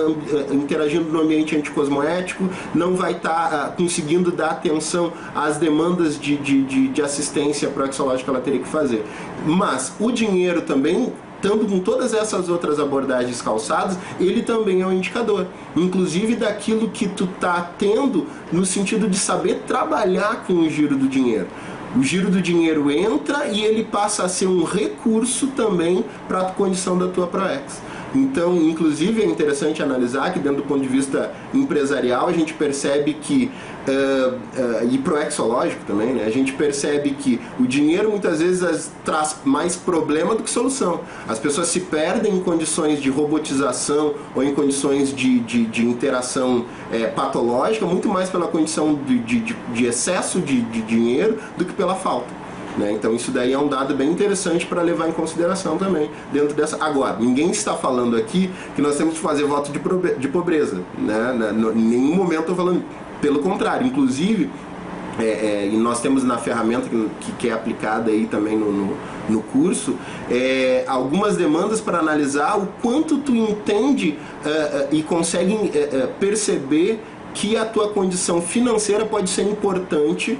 interagindo no ambiente anticosmoético, não vai estar conseguindo dar atenção às demandas de assistência proexológica que ela teria que fazer. Mas o dinheiro também, tanto com todas essas outras abordagens calçadas, ele também é um indicador, inclusive daquilo que tu tá tendo no sentido de saber trabalhar com o giro do dinheiro. O giro do dinheiro entra e ele passa a ser um recurso também para a condição da tua ProEx. Então, inclusive, é interessante analisar que dentro do ponto de vista empresarial a gente percebe que e proexológico também, né? A gente percebe que o dinheiro muitas vezes traz mais problema do que solução. As pessoas se perdem em condições de robotização ou em condições de interação patológica, muito mais pela condição de excesso de dinheiro do que pela falta. Né? Então isso daí é um dado bem interessante para levar em consideração também dentro dessa. Agora, ninguém está falando aqui que nós temos que fazer voto de pobreza, né? Em nenhum momento estou falando. Pelo contrário, inclusive, e nós temos na ferramenta que é aplicada aí também no curso, algumas demandas para analisar o quanto tu entende e consegue perceber que a tua condição financeira pode ser importante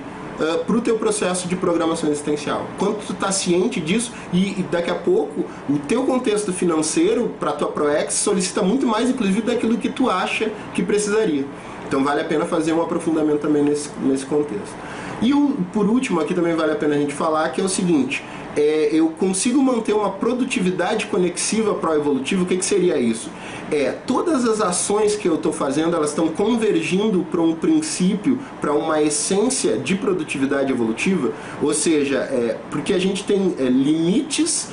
para o teu processo de programação existencial. Quanto tu está ciente disso e daqui a pouco o teu contexto financeiro para a tua ProEx solicita muito mais, inclusive, daquilo que tu acha que precisaria. Então vale a pena fazer um aprofundamento também nesse contexto. E por último, aqui também vale a pena a gente falar que é o seguinte, eu consigo manter uma produtividade conexiva pró-evolutiva. O que seria isso? Todas as ações que eu estou fazendo, elas estão convergindo para um princípio, para uma essência de produtividade evolutiva, ou seja, porque a gente tem limites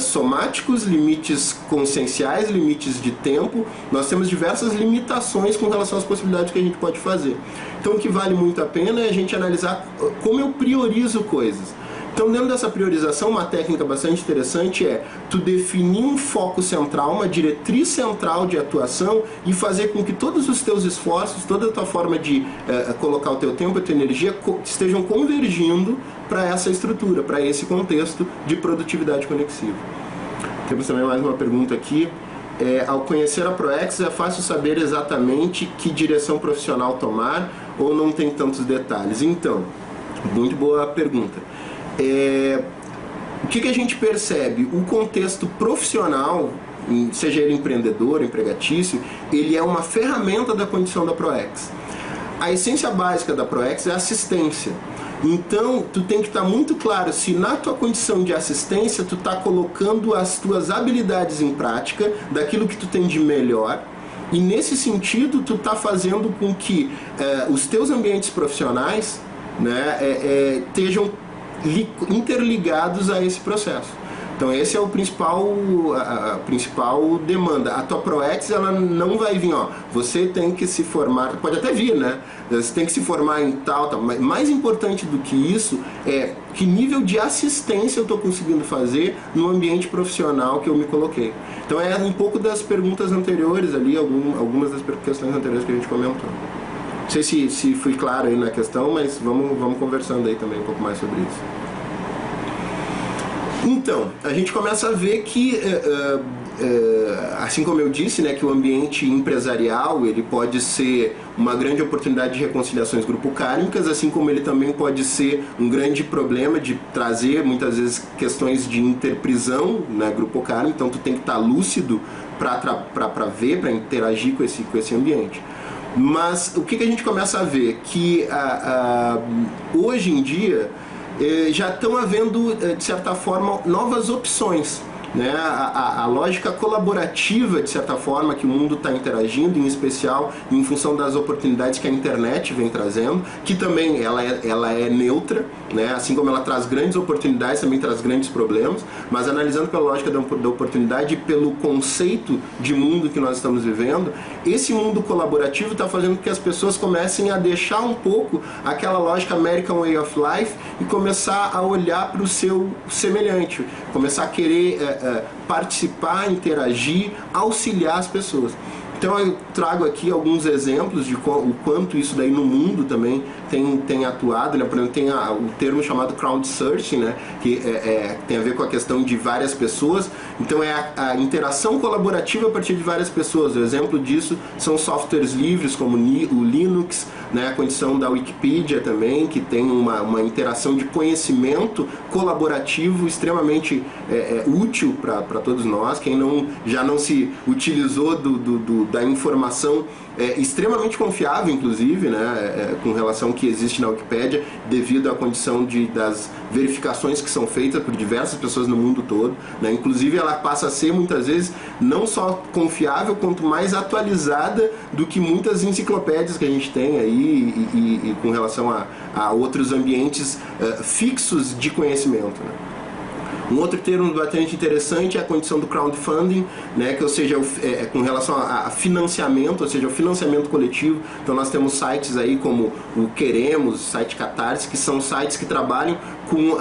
somáticos, limites conscienciais, limites de tempo, nós temos diversas limitações com relação às possibilidades que a gente pode fazer. Então o que vale muito a pena é a gente analisar como eu priorizo coisas. Então, dentro dessa priorização, uma técnica bastante interessante é tu definir um foco central, uma diretriz central de atuação e fazer com que todos os teus esforços, toda a tua forma de colocar o teu tempo e a tua energia estejam convergindo para essa estrutura, para esse contexto de produtividade conexiva. Temos também mais uma pergunta aqui. Ao conhecer a ProEx, é fácil saber exatamente que direção profissional tomar ou não tem tantos detalhes? Então, muito boa pergunta. O que a gente percebe? O contexto profissional, seja ele empreendedor, empregatício, ele é uma ferramenta da condição da ProEx. A essência básica da ProEx é assistência. Então, tu tem que estar muito claro se na tua condição de assistência tu está colocando as tuas habilidades em prática, daquilo que tu tem de melhor, e nesse sentido tu está fazendo com que os teus ambientes profissionais, né, estejam interligados a esse processo. Então esse é a principal demanda. A tua ProEx, ela não vai vir, você tem que se formar, pode até vir, né? Você tem que se formar em tal, mas mais importante do que isso é que nível de assistência eu estou conseguindo fazer no ambiente profissional que eu me coloquei. Então é um pouco das perguntas anteriores ali, algumas das questões anteriores que a gente comentou. Não sei se fui claro aí na questão, mas vamos conversando aí também um pouco mais sobre isso. Então, a gente começa a ver que, assim como eu disse, né, que o ambiente empresarial ele pode ser uma grande oportunidade de reconciliações grupo-kármicas, assim como ele também pode ser um grande problema de trazer, muitas vezes, questões de interprisão, né, grupo-kármica. Então, tu tem que estar lúcido para ver, para interagir com esse ambiente. Mas o que a gente começa a ver? Que hoje em dia já estão havendo, de certa forma, novas opções. Né? A lógica colaborativa, de certa forma, que o mundo está interagindo, em especial em função das oportunidades que a internet vem trazendo, que também ela é neutra, né? Assim como ela traz grandes oportunidades, também traz grandes problemas, mas analisando pela lógica da oportunidade e pelo conceito de mundo que nós estamos vivendo, esse mundo colaborativo está fazendo com que as pessoas comecem a deixar um pouco aquela lógica American Way of Life e começar a olhar para o seu semelhante, começar a querer participar, interagir, auxiliar as pessoas. Então eu trago aqui alguns exemplos de o quanto isso daí no mundo também tem atuado, né? Por exemplo, tem o termo chamado crowdsourcing, né? Que tem a ver com a questão de várias pessoas. Então é a interação colaborativa a partir de várias pessoas. O exemplo disso são softwares livres como o Linux, né? A condição da Wikipedia também, que tem uma interação de conhecimento colaborativo extremamente útil para todos nós. Quem já não se utilizou da informação extremamente confiável, inclusive, né, com relação ao que existe na Wikipédia, devido à condição das verificações que são feitas por diversas pessoas no mundo todo, né? Inclusive ela passa a ser muitas vezes não só confiável, quanto mais atualizada do que muitas enciclopédias que a gente tem aí e com relação a outros ambientes fixos de conhecimento, né? Um outro termo bastante interessante é a condição do crowdfunding, né, que, ou seja, com relação a financiamento, ou seja, o financiamento coletivo. Então nós temos sites aí como o Queremos, o site Catarse, que são sites que trabalham com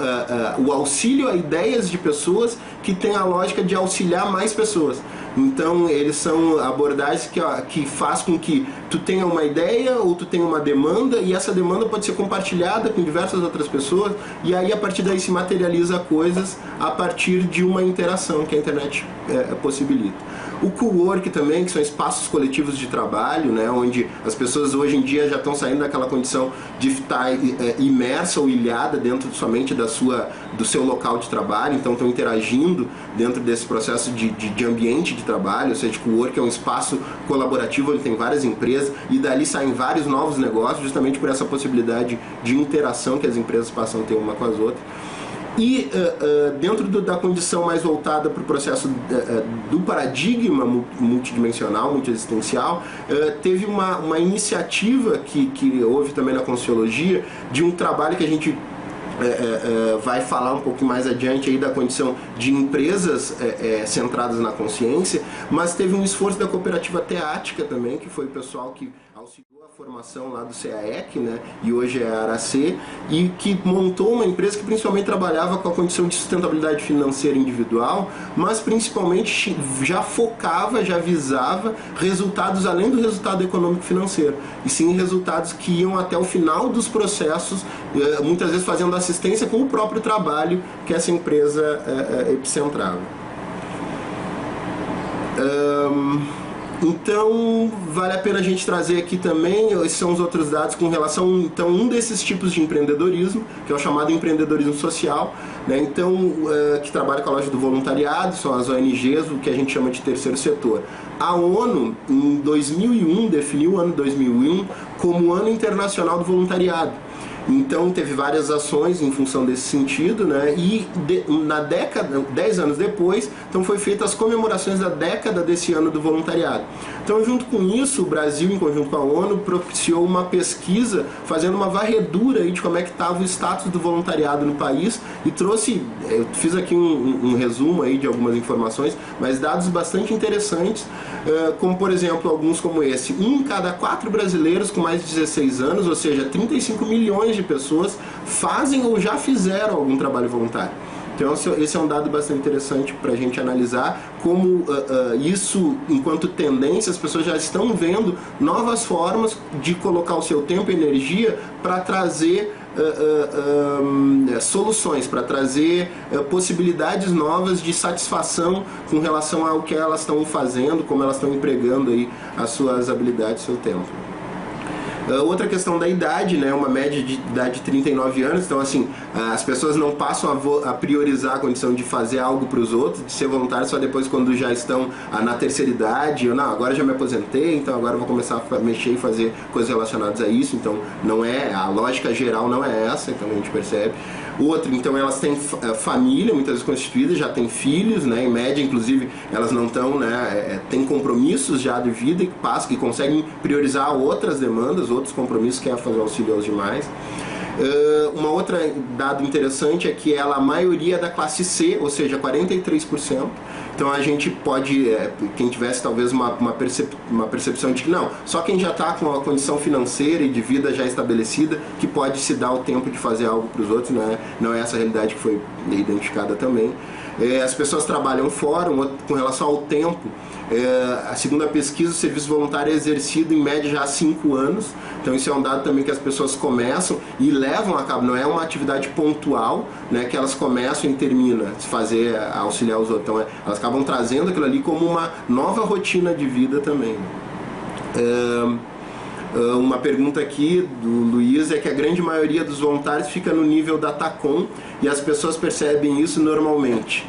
o auxílio a ideias de pessoas que têm a lógica de auxiliar mais pessoas. Então eles são abordagens que faz com que tu tenha uma ideia ou tu tenha uma demanda, e essa demanda pode ser compartilhada com diversas outras pessoas, e aí a partir daí se materializa coisas a partir de uma interação que a internet possibilita. O co-work também, que são espaços coletivos de trabalho, né, onde as pessoas hoje em dia já estão saindo daquela condição de estar imersa ou ilhada dentro somente do seu local de trabalho, então estão interagindo dentro desse processo de ambiente de trabalho. Ou seja, o co-work é um espaço colaborativo onde tem várias empresas e dali saem vários novos negócios, justamente por essa possibilidade de interação que as empresas passam a ter uma com as outras. E dentro da condição mais voltada para o processo do paradigma multidimensional, multiexistencial, teve uma iniciativa que houve também na Conscienciologia, de um trabalho que a gente vai falar um pouco mais adiante aí da condição de empresas centradas na consciência, mas teve um esforço da cooperativa teática também, que foi o pessoal que auxiliou a formação lá do CAEC, né, e hoje é a ARAC, e que montou uma empresa que principalmente trabalhava com a condição de sustentabilidade financeira individual, mas principalmente já focava, já visava resultados além do resultado econômico financeiro, e sim resultados que iam até o final dos processos, muitas vezes fazendo assistência com o próprio trabalho que essa empresa epicentrava. Então, vale a pena a gente trazer aqui também, esses são os outros dados com relação, então, um desses tipos de empreendedorismo, que é o chamado empreendedorismo social, né? Então, que trabalha com a lógica do voluntariado, são as ONGs, o que a gente chama de terceiro setor. A ONU, em 2001, definiu o ano 2001 como o Ano Internacional do Voluntariado. Então teve várias ações em função desse sentido, né? E na década, 10 anos depois, então foi feitas as comemorações da década desse ano do voluntariado. Então, junto com isso, o Brasil, em conjunto com a ONU, propiciou uma pesquisa fazendo uma varredura aí de como é que estava o status do voluntariado no país, e trouxe, eu fiz aqui um resumo aí de algumas informações, mas dados bastante interessantes, como por exemplo alguns como esse: 1 em cada 4 brasileiros com mais de 16 anos, ou seja, 35 milhões de pessoas fazem ou já fizeram algum trabalho voluntário. Então esse é um dado bastante interessante para a gente analisar como isso, enquanto tendência, as pessoas já estão vendo novas formas de colocar o seu tempo e energia para trazer soluções, para trazer possibilidades novas de satisfação com relação ao que elas estão fazendo, como elas estão empregando aí as suas habilidades, seu tempo. Outra questão da idade, né, uma média de idade de 39 anos, então assim, as pessoas não passam a priorizar a condição de fazer algo para os outros, de ser voluntário só depois quando já estão na terceira idade, ou não, agora já me aposentei, então agora eu vou começar a mexer e fazer coisas relacionadas a isso. Então não é, a lógica geral não é essa, então a gente percebe. Outra, então elas têm família, muitas vezes constituída, já têm filhos, né, em média, inclusive, elas não estão, né, têm compromissos já de vida que conseguem priorizar outras demandas, outros compromissos, que é fazer auxílio aos demais. Uma outra dado interessante é que a maioria é da classe C, ou seja, 43%. Então a gente pode, quem tivesse talvez uma percepção de que não, só quem já está com a condição financeira e de vida já estabelecida que pode se dar o tempo de fazer algo para os outros, não é essa a realidade que foi identificada também. As pessoas trabalham fora. Com relação ao tempo, a segunda pesquisa, o serviço voluntário é exercido em média já há 5 anos, então isso é um dado também que as pessoas começam e levam a cabo, não é uma atividade pontual, né, que elas começam e terminam, fazer, auxiliar os outros, então elas acabam trazendo aquilo ali como uma nova rotina de vida também. Uma pergunta aqui do Luiz é que a grande maioria dos voluntários fica no nível da TACOM e as pessoas percebem isso normalmente.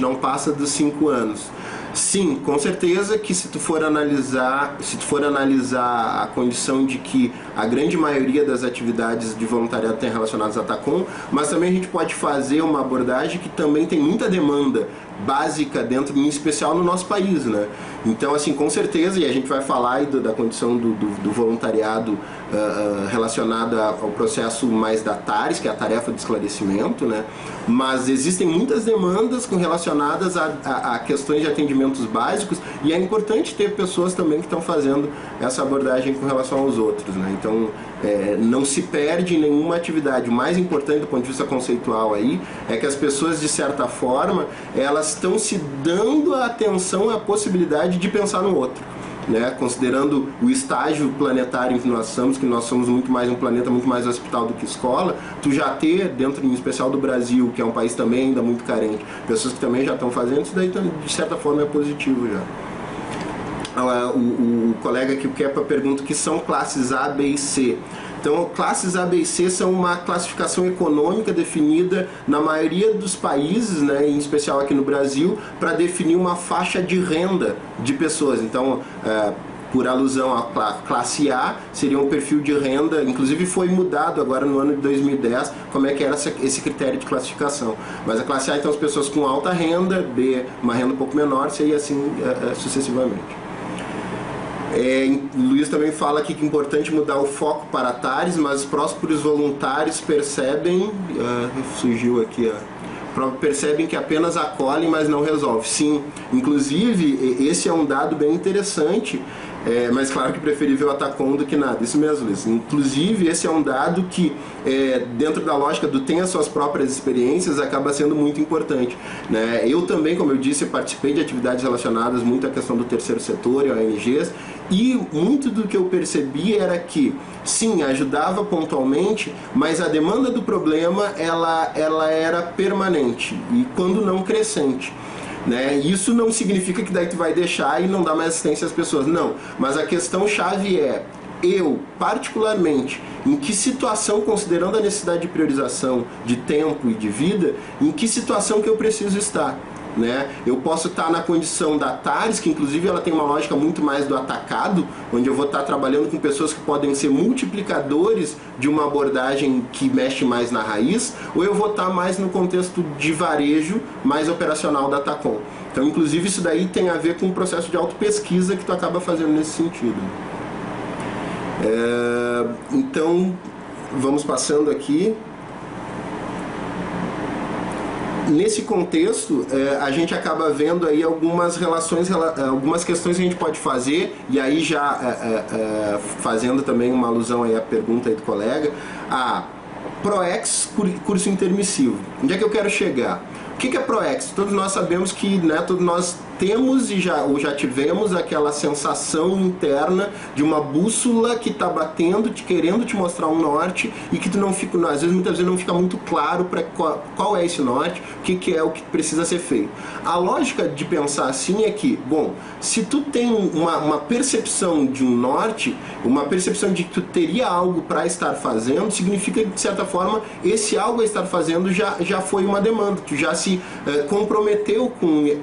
Não passa dos 5 anos. Sim, com certeza que se tu for analisar a condição de que a grande maioria das atividades de voluntariado tem relacionadas a TACOM, mas também a gente pode fazer uma abordagem que também tem muita demanda básica dentro, em especial no nosso país, né? Então, assim, com certeza, e a gente vai falar aí da condição do voluntariado relacionado ao processo mais da TARES, que é a tarefa de esclarecimento, né? Mas existem muitas demandas relacionadas a questões de atendimentos básicos, e é importante ter pessoas também que estão fazendo essa abordagem com relação aos outros, né? Então, não se perde nenhuma atividade. O mais importante do ponto de vista conceitual aí é que as pessoas, de certa forma, elas estão se dando a atenção à possibilidade de pensar no outro, né? Considerando o estágio planetário em que nós somos muito mais um planeta, muito mais hospital do que escola, tu já ter, dentro em especial do Brasil, que é um país também ainda muito carente, pessoas que também já estão fazendo, isso daí de certa forma é positivo já. O colega aqui, o Kepa, pergunta o que são classes A, B e C. Então, classes A, B e C são uma classificação econômica definida na maioria dos países, né, em especial aqui no Brasil, para definir uma faixa de renda de pessoas. Então, por alusão à classe A, seria um perfil de renda, inclusive foi mudado agora no ano de 2010, como é que era esse critério de classificação. Mas a classe A, então, as pessoas com alta renda, B, uma renda um pouco menor, e assim sucessivamente. Luiz também fala aqui que é importante mudar o foco para a TARES, mas os próprios voluntários percebem, surgiu aqui, percebem que apenas acolhem, mas não resolve. Sim, inclusive, esse é um dado bem interessante, mas claro que preferível a TACOM do que nada, isso mesmo, Luiz. Inclusive, esse é um dado que, dentro da lógica do tem as suas próprias experiências, acaba sendo muito importante, né? Eu também, como eu disse, participei de atividades relacionadas muito à questão do terceiro setor e ONGs, e muito do que eu percebi era que, sim, ajudava pontualmente, mas a demanda do problema, ela era permanente, e quando não crescente. Né? Isso não significa que daí tu vai deixar e não dar mais assistência às pessoas, não. Mas a questão chave é, eu, particularmente, em que situação, considerando a necessidade de priorização de tempo e de vida, em que situação que eu preciso estar? Né? Eu posso estar na condição da TARES, que inclusive ela tem uma lógica muito mais do atacado, onde eu vou estar trabalhando com pessoas que podem ser multiplicadores de uma abordagem que mexe mais na raiz, ou eu vou estar mais no contexto de varejo, mais operacional da TACOM. Então, inclusive, isso daí tem a ver com o processo de autopesquisa que tu acaba fazendo nesse sentido. Então, vamos passando aqui. Nesse contexto, a gente acaba vendo aí algumas relações, algumas questões que a gente pode fazer, e aí já fazendo também uma alusão aí à pergunta aí do colega, a ProEx, curso intermissivo. Onde é que eu quero chegar? O que é ProEx? Todos nós sabemos que, né, todos nós temos ou já tivemos aquela sensação interna de uma bússola que está batendo, querendo te mostrar um norte, e que tu não fica, muitas vezes não fica muito claro para qual é esse norte, o que é o que precisa ser feito. A lógica de pensar assim é que, bom, se tu tem uma percepção de um norte, uma percepção de que tu teria algo para estar fazendo, significa que, de certa forma, esse algo a estar fazendo já foi uma demanda, tu já se comprometeu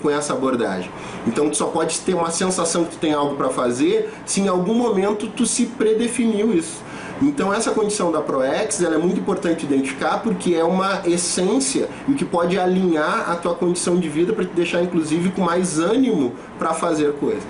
com essa abordagem. Então tu só pode ter uma sensação que tu tem algo para fazer se em algum momento tu se predefiniu isso. Então essa condição da ProEx, ela é muito importante identificar, porque é uma essência e que pode alinhar a tua condição de vida para te deixar inclusive com mais ânimo para fazer coisas.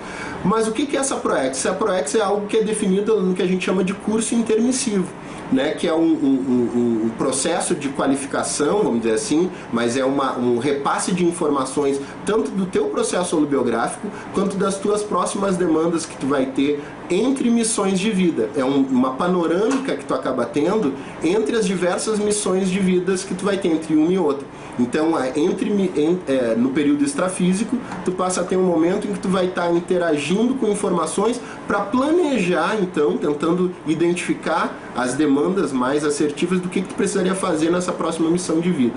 Mas o que é essa ProEx? Essa ProEx é algo que é definido no que a gente chama de curso intermissivo, né, que é um processo de qualificação, vamos dizer assim, mas é um repasse de informações tanto do teu processo holobiográfico quanto das tuas próximas demandas que tu vai ter entre missões de vida. É uma panorâmica que tu acaba tendo entre as diversas missões de vidas que tu vai ter entre uma e outra. Então, no período extrafísico, tu passa a ter um momento em que tu vai estar interagindo com informações para planejar, então, tentando identificar as demandas mais assertivas do que tu precisaria fazer nessa próxima missão de vida.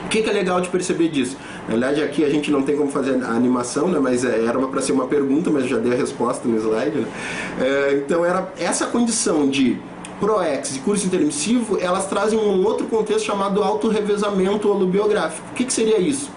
O que é legal de perceber disso? Na verdade, aqui a gente não tem como fazer a animação, né? Mas era para ser uma pergunta, mas eu já dei a resposta no slide, né? Então, era essa condição de ProEx e curso intermissivo, elas trazem um outro contexto chamado autorrevezamento holobiográfico. O que seria isso?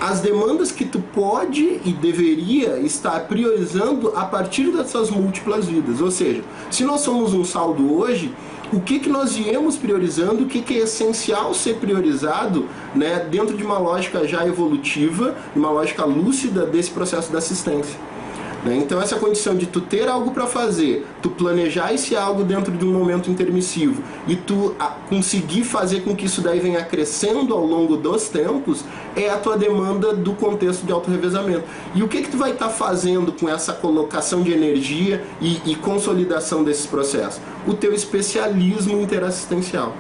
as demandas que tu pode e deveria estar priorizando a partir dessas múltiplas vidas. Ou seja, se nós somos um saldo hoje, o que nós viemos priorizando, o que é essencial ser priorizado, né, dentro de uma lógica já evolutiva, uma lógica lúcida desse processo da assistência. Então essa condição de tu ter algo para fazer, tu planejar esse algo dentro de um momento intermissivo e tu conseguir fazer com que isso daí venha crescendo ao longo dos tempos, é a tua demanda do contexto de autorrevezamento. E o que tu vai estar fazendo com essa colocação de energia e consolidação desses processos? O teu especialismo interassistencial.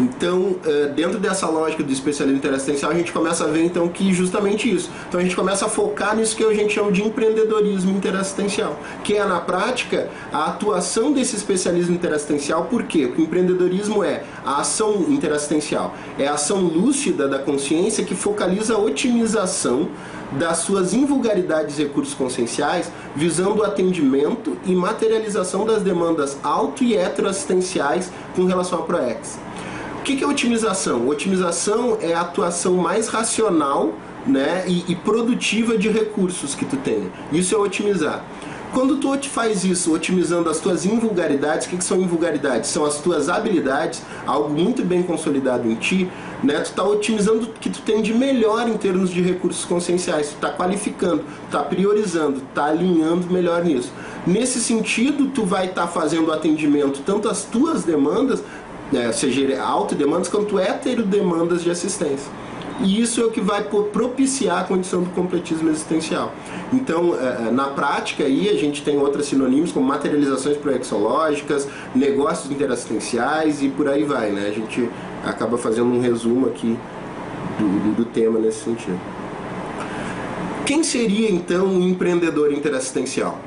Então, dentro dessa lógica do especialismo interassistencial, a gente começa a ver então que justamente isso. Então a gente começa a focar nisso que a gente chama de empreendedorismo interassistencial, que é na prática a atuação desse especialismo interassistencial. Por quê? Porque o empreendedorismo é a ação interassistencial, é a ação lúcida da consciência que focaliza a otimização das suas invulgaridades e recursos conscienciais, visando o atendimento e materialização das demandas auto- e heteroassistenciais com relação à ProEx. O que é otimização? Otimização é a atuação mais racional, né, e produtiva de recursos que tu tenha. Isso é otimizar. Quando tu faz isso, otimizando as tuas invulgaridades, o que são invulgaridades? São as tuas habilidades, algo muito bem consolidado em ti, né? Tu está otimizando o que tu tem de melhor em termos de recursos conscienciais, tu está qualificando, tu está priorizando, tu está alinhando melhor nisso. Nesse sentido, tu vai estar fazendo o atendimento tanto às tuas demandas, seja autodemandas, quanto heterodemandas de assistência. E isso é o que vai propiciar a condição do completismo existencial. Então, na prática, aí, a gente tem outros sinônimos como materializações proexológicas, negócios interassistenciais e por aí vai, né? A gente acaba fazendo um resumo aqui do tema nesse sentido. Quem seria, então, um empreendedor interassistencial?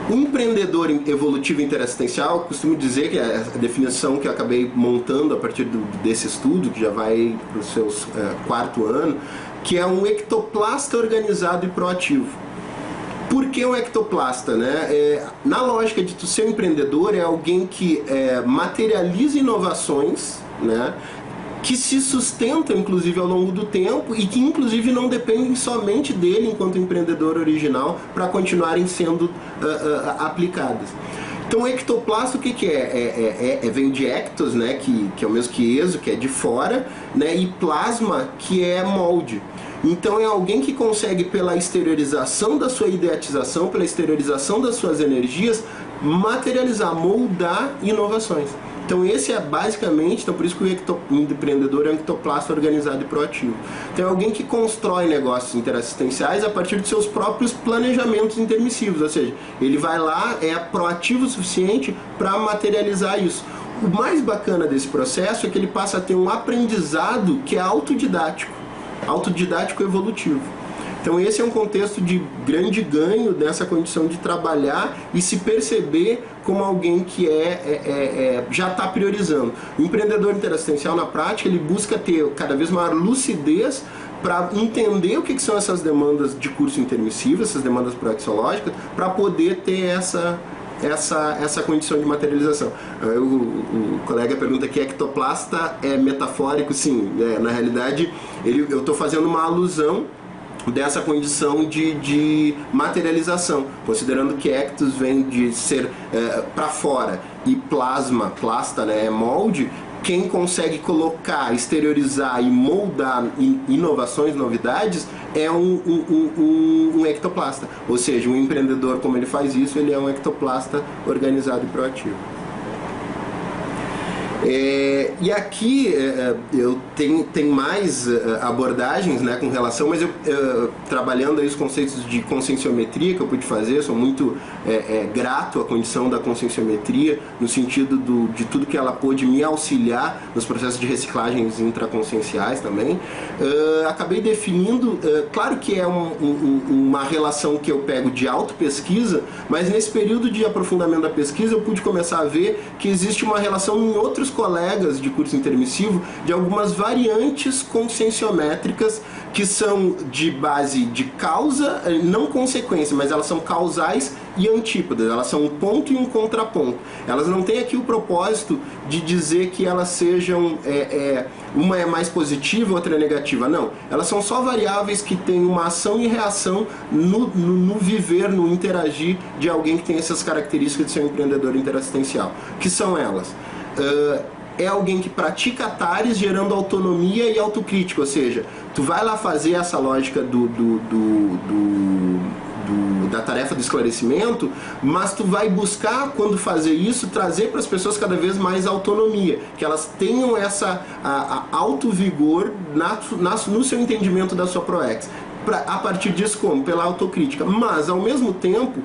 O empreendedor evolutivo interassistencial, costumo dizer que é a definição que eu acabei montando a partir desse estudo, que já vai para os seus quarto ano, que é um ectoplasta organizado e proativo. Por que um ectoplasta? Né? Na lógica de tu ser um empreendedor, é alguém que materializa inovações, né, que se sustentam inclusive ao longo do tempo e que inclusive não dependem somente dele enquanto empreendedor original para continuarem sendo aplicadas. Então, ectoplasta, o que é? Vem de ectos, né, que é o mesmo que exo, que é de fora, né, e plasma, que é molde. Então é alguém que consegue, pela exteriorização da sua ideatização, pela exteriorização das suas energias, materializar, moldar inovações. Então esse é basicamente, então por isso que o empreendedor é um ectoplasta organizado e proativo. Então é alguém que constrói negócios interassistenciais a partir de seus próprios planejamentos intermissivos, ou seja, ele vai lá, é proativo o suficiente para materializar isso. O mais bacana desse processo é que ele passa a ter um aprendizado que é autodidático evolutivo. Então esse é um contexto de grande ganho dessa condição de trabalhar e se perceber como alguém que já está priorizando. O empreendedor interassistencial, na prática, ele busca ter cada vez maior lucidez para entender o que são essas demandas de curso intermissivo, essas demandas proexológicas, para poder ter essa condição de materialização. O colega pergunta aqui, ectoplasta é metafórico? Sim, na realidade eu estou fazendo uma alusão dessa condição de materialização, considerando que ectos vem de ser para fora e plasta, né, é molde. Quem consegue colocar, exteriorizar e moldar inovações, novidades, é um ectoplasta. Ou seja, um empreendedor, como ele faz isso, ele é um ectoplasta organizado e proativo. E aqui eu tenho mais abordagens, né, com relação, mas eu trabalhando aí os conceitos de conscienciometria que eu pude fazer, sou muito grato à condição da conscienciometria, no sentido de tudo que ela pôde me auxiliar nos processos de reciclagens intraconscienciais também. Acabei definindo, claro que é uma relação que eu pego de autopesquisa, mas nesse período de aprofundamento da pesquisa eu pude começar a ver que existe uma relação em outros colegas de curso intermissivo de algumas variantes conscienciométricas que são de base de causa, não consequência, mas elas são causais e antípodas, elas são um ponto e um contraponto. Elas não têm aqui o propósito de dizer que elas sejam, uma é mais positiva, outra é negativa, não. Elas são só variáveis que têm uma ação e reação no viver, no interagir de alguém que tem essas características de ser um empreendedor interassistencial. Que são elas? É alguém que pratica atares gerando autonomia e autocrítica, ou seja, tu vai lá fazer essa lógica da tarefa do esclarecimento, mas tu vai buscar, quando fazer isso, trazer para as pessoas cada vez mais autonomia, que elas tenham essa autovigor no seu entendimento da sua ProEx. A partir disso, como? Pela autocrítica. Mas, ao mesmo tempo,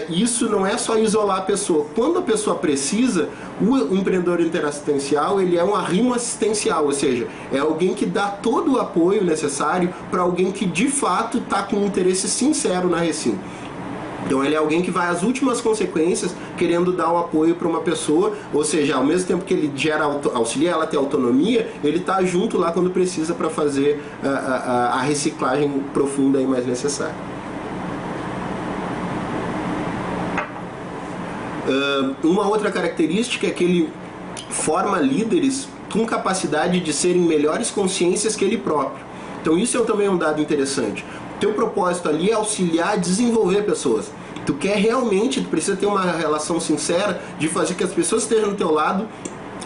isso não é só isolar a pessoa. Quando a pessoa precisa, o empreendedor interassistencial, ele é um arrimo assistencial, ou seja, é alguém que dá todo o apoio necessário para alguém que, de fato, está com um interesse sincero na Recim. Então ele é alguém que vai às últimas consequências querendo dar o apoio para uma pessoa, ou seja, ao mesmo tempo que ele auxilia ela a ter autonomia, ele está junto lá quando precisa para fazer a reciclagem profunda e mais necessária. Uma outra característica é que ele forma líderes com capacidade de serem melhores consciências que ele próprio. Então isso é também um dado interessante. Teu propósito ali é auxiliar a desenvolver pessoas. Tu quer realmente, tu precisa ter uma relação sincera de fazer que as pessoas que estejam do teu lado,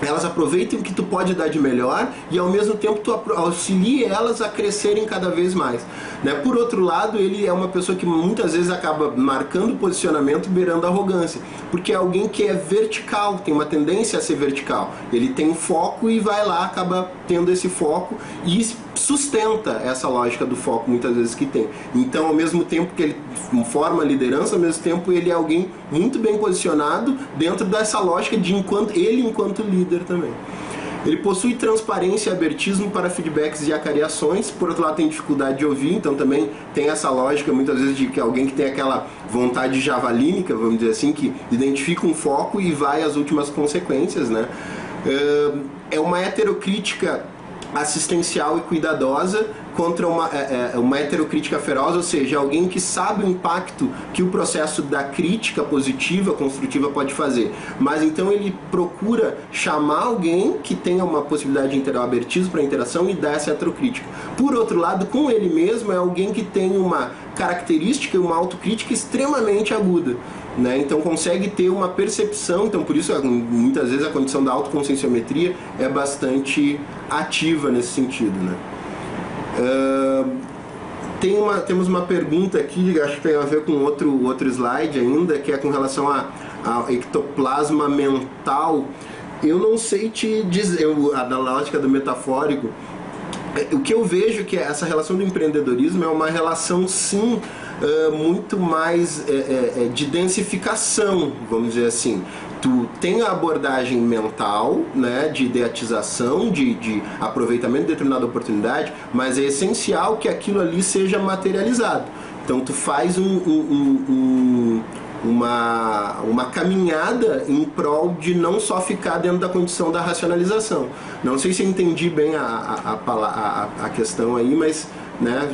elas aproveitem o que tu pode dar de melhor e ao mesmo tempo tu auxilie elas a crescerem cada vez mais, né? Por outro lado, ele é uma pessoa que muitas vezes acaba marcando posicionamento beirando a arrogância, porque é alguém que é vertical, tem uma tendência a ser vertical. Ele tem foco e vai lá, acaba tendo esse foco e sustenta essa lógica do foco muitas vezes que tem. Então, ao mesmo tempo que ele forma liderança, ao mesmo tempo ele é alguém muito bem posicionado dentro dessa lógica de enquanto líder também. Ele possui transparência e abertismo para feedbacks e acariações, por outro lado tem dificuldade de ouvir, então também tem essa lógica muitas vezes de que alguém que tem aquela vontade javalínica, vamos dizer assim, que identifica um foco e vai às últimas consequências, né? É uma heterocrítica assistencial e cuidadosa contra uma heterocrítica feroz, ou seja, alguém que sabe o impacto que o processo da crítica positiva, construtiva pode fazer. Mas então ele procura chamar alguém que tenha uma possibilidade de abertismo para a interação e dar essa heterocrítica. Por outro lado, com ele mesmo é alguém que tem uma característica e uma autocrítica extremamente aguda, né? Então consegue ter uma percepção, então por isso muitas vezes a condição da autoconscienciometria é bastante ativa nesse sentido, né? Temos uma pergunta aqui, acho que tem a ver com outro slide ainda, que é com relação ao ectoplasma mental. Eu não sei te dizer, na lógica do metafórico, o que eu vejo que essa relação do empreendedorismo é uma relação, sim, muito mais de densificação, vamos dizer assim. Tu tem a abordagem mental, né, de ideatização, de aproveitamento de determinada oportunidade, mas é essencial que aquilo ali seja materializado. Então tu faz uma caminhada em prol de não só ficar dentro da condição da racionalização. Não sei se eu entendi bem a questão aí, mas né,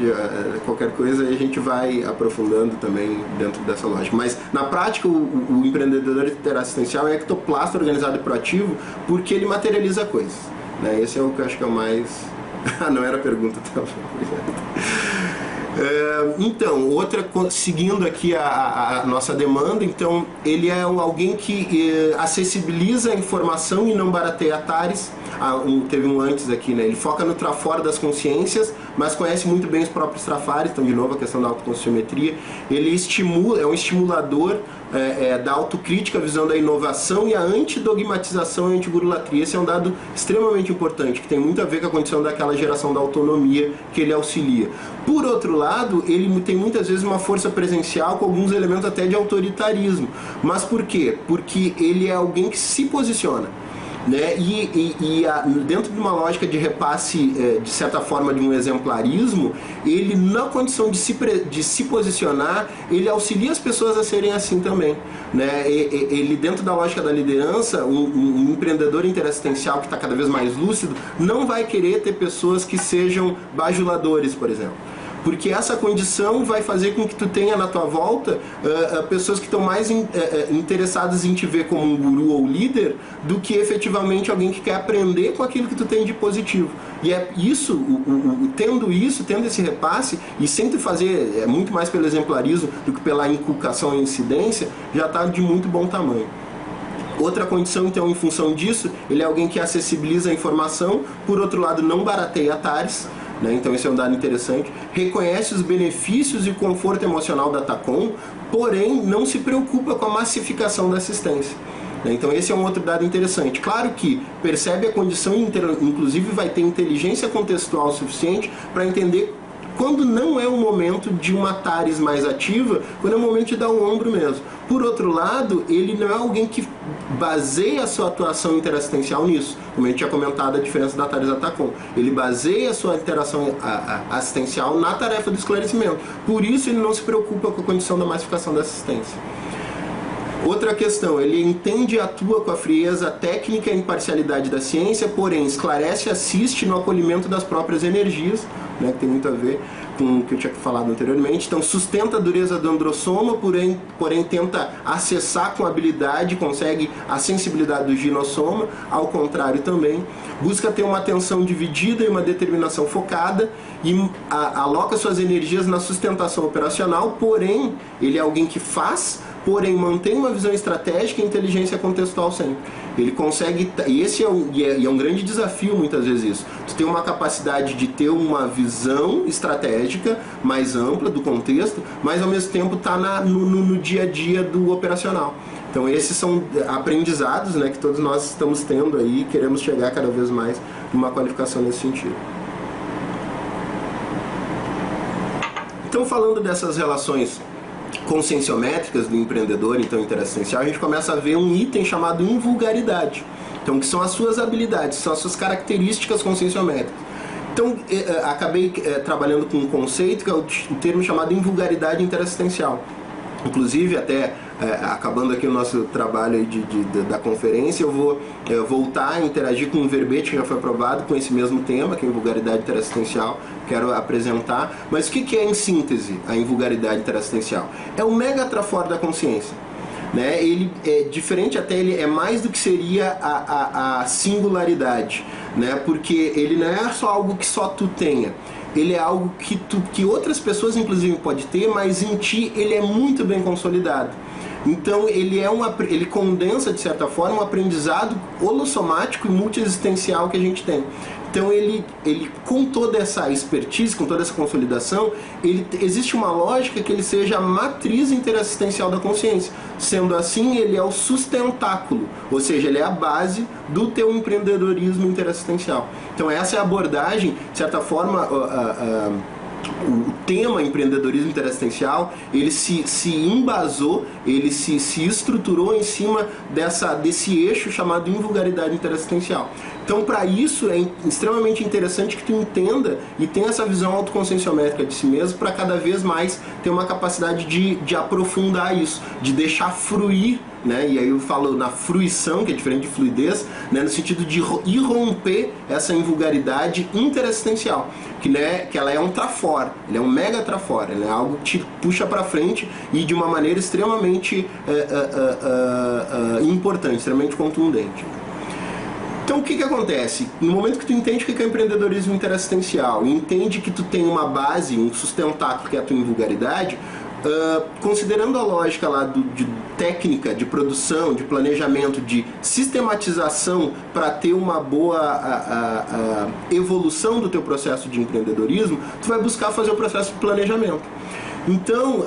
qualquer coisa a gente vai aprofundando também dentro dessa lógica. Mas na prática o empreendedor interassistencial é ectoplasta, organizado e proativo, porque ele materializa coisas, né? Esse é o que eu acho que é o mais... não era a pergunta, tá? Então, seguindo aqui a nossa demanda, então ele é alguém que acessibiliza a informação e não barateia atares. Teve um antes aqui, né? Ele foca no trafora das consciências, mas conhece muito bem os próprios trafares, então de novo a questão da autoconscienciometria. Ele é um estimulador da autocrítica, visando a inovação e a antidogmatização e antiburulatria. Esse é um dado extremamente importante, que tem muito a ver com a condição daquela geração da autonomia que ele auxilia. Por outro lado, ele tem muitas vezes uma força presencial com alguns elementos até de autoritarismo. Mas por quê? Porque ele é alguém que se posiciona, né? Dentro de uma lógica de repasse, de certa forma, de um exemplarismo, ele, na condição de se posicionar, ele auxilia as pessoas a serem assim também, né? Ele, dentro da lógica da liderança, um empreendedor interassistencial que está cada vez mais lúcido, não vai querer ter pessoas que sejam bajuladores, por exemplo. Porque essa condição vai fazer com que tu tenha na tua volta pessoas que estão mais interessadas em te ver como um guru ou líder do que efetivamente alguém que quer aprender com aquilo que tu tem de positivo. E é isso, tendo esse repasse, e sempre fazer, muito mais pelo exemplarismo do que pela inculcação e incidência, já está de muito bom tamanho. Outra condição, então, em função disso, ele é alguém que acessibiliza a informação, por outro lado, não barateia atares, né? Então esse é um dado interessante. Reconhece os benefícios e o conforto emocional da TACOM, porém não se preocupa com a massificação da assistência. Então esse é um outro dado interessante. Claro que percebe a condição, inclusive vai ter inteligência contextual suficiente para entender quando não é o momento de uma TARES mais ativa, quando é o momento de dar o ombro mesmo. Por outro lado, ele não é alguém que baseia a sua atuação interassistencial nisso. Como a gente tinha comentado, a diferença da TARES da TACOM. Ele baseia a sua interação assistencial na tarefa do esclarecimento. Por isso ele não se preocupa com a condição da massificação da assistência. Outra questão, ele entende e atua com a frieza técnica e a imparcialidade da ciência, porém esclarece e assiste no acolhimento das próprias energias, né, que tem muito a ver com o que eu tinha falado anteriormente. Então sustenta a dureza do androssoma, porém tenta acessar com habilidade, consegue a sensibilidade do ginossoma, ao contrário também. Busca ter uma atenção dividida e uma determinação focada e aloca suas energias na sustentação operacional, porém ele é alguém que faz, porém mantém uma visão estratégica e inteligência contextual sempre. Ele consegue, e esse é um grande desafio muitas vezes isso. Tu tem uma capacidade de ter uma visão estratégica mais ampla do contexto, mas ao mesmo tempo está no dia a dia do operacional. Então esses são aprendizados, né, que todos nós estamos tendo aí e queremos chegar cada vez mais numa qualificação nesse sentido. Então, falando dessas relações conscienciométricas do empreendedor, então interassistencial, a gente começa a ver um item chamado invulgaridade. Então, que são as suas habilidades, são as suas características conscienciométricas. Então, acabei trabalhando com um conceito que é o termo chamado invulgaridade interassistencial. Inclusive, até acabando aqui o nosso trabalho aí da conferência, eu vou voltar a interagir com um verbete que já foi aprovado com esse mesmo tema, que é a invulgaridade interassistencial, quero apresentar. Mas o que é, em síntese, a invulgaridade interassistencial? É o megatrafor da consciência. Né? Ele é diferente, até ele é mais do que seria a singularidade, né? Porque ele não é só algo que só tu tenha. Ele é algo que outras pessoas inclusive pode ter, mas em ti ele é muito bem consolidado. Então ele condensa de certa forma um aprendizado holossomático e multiexistencial que a gente tem. Então ele com toda essa expertise, com toda essa consolidação, existe uma lógica que ele seja a matriz interassistencial da consciência. Sendo assim, ele é o sustentáculo, ou seja, ele é a base do teu empreendedorismo interassistencial. Então essa é a abordagem, de certa forma, o tema empreendedorismo interassistencial, ele se embasou, ele se estruturou em cima desse eixo chamado invulgaridade interassistencial. Então, para isso, é extremamente interessante que tu entenda e tenha essa visão autoconscienciométrica de si mesmo para cada vez mais ter uma capacidade de aprofundar isso, de deixar fruir, né? E aí eu falo na fruição, que é diferente de fluidez, né? No sentido de irromper essa invulgaridade interassistencial, que ela é um trafor, ele é um mega trafor, ela é algo que te puxa para frente e de uma maneira extremamente importante, extremamente contundente. Então o que acontece? No momento que tu entende o que é empreendedorismo interassistencial e entende que tu tem uma base, um sustentáculo que é a tua invulgaridade, considerando a lógica lá de técnica, de produção, de planejamento, de sistematização para ter uma boa evolução do teu processo de empreendedorismo, tu vai buscar fazer o processo de planejamento. Então,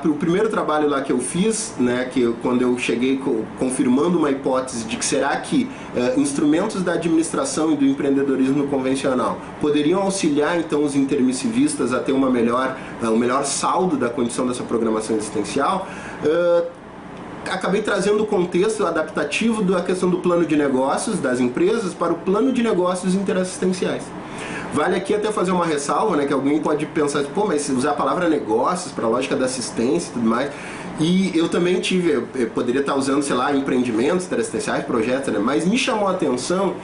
o primeiro trabalho lá que eu fiz, né, quando eu cheguei confirmando uma hipótese de que será que instrumentos da administração e do empreendedorismo convencional poderiam auxiliar então os intermissivistas a ter um melhor saldo da condição dessa programação existencial, acabei trazendo o contexto adaptativo da questão do plano de negócios das empresas para o plano de negócios interassistenciais. Vale aqui até fazer uma ressalva, né, que alguém pode pensar, pô, mas usar a palavra negócios para a lógica da assistência e tudo mais. E eu também eu poderia estar usando, sei lá, empreendimentos interassistenciais, projetos, né, mas me chamou a atenção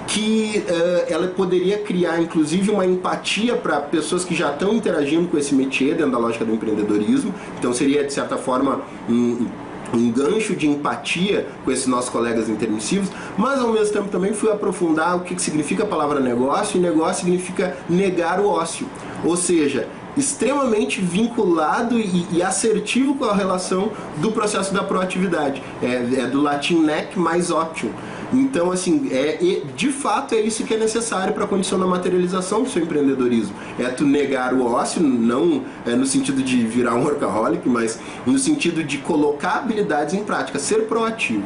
que ela poderia criar, inclusive, uma empatia para pessoas que já estão interagindo com esse métier dentro da lógica do empreendedorismo. Então seria, de certa forma, um gancho de empatia com esses nossos colegas intermissivos, mas ao mesmo tempo também fui aprofundar o que significa a palavra negócio, e negócio significa negar o ócio, ou seja, extremamente vinculado e assertivo com a relação do processo da proatividade. É do latim nec mais optium. Então, assim, de fato é isso que é necessário para a condição da materialização do seu empreendedorismo. É tu negar o ócio, não no sentido de virar um workaholic, mas no sentido de colocar habilidades em prática, ser proativo.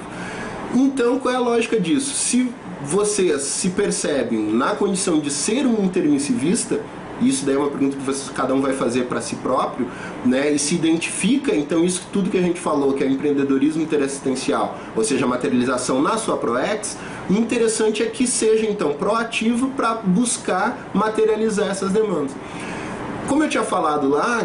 Então, qual é a lógica disso? Se vocês se percebem na condição de ser um intermissivista, isso daí é uma pergunta que cada um vai fazer para si próprio, né? E se identifica, então, isso tudo que a gente falou, que é o empreendedorismo interassistencial, ou seja, a materialização na sua ProEx, o interessante é que seja, então, proativo para buscar materializar essas demandas. Como eu tinha falado lá,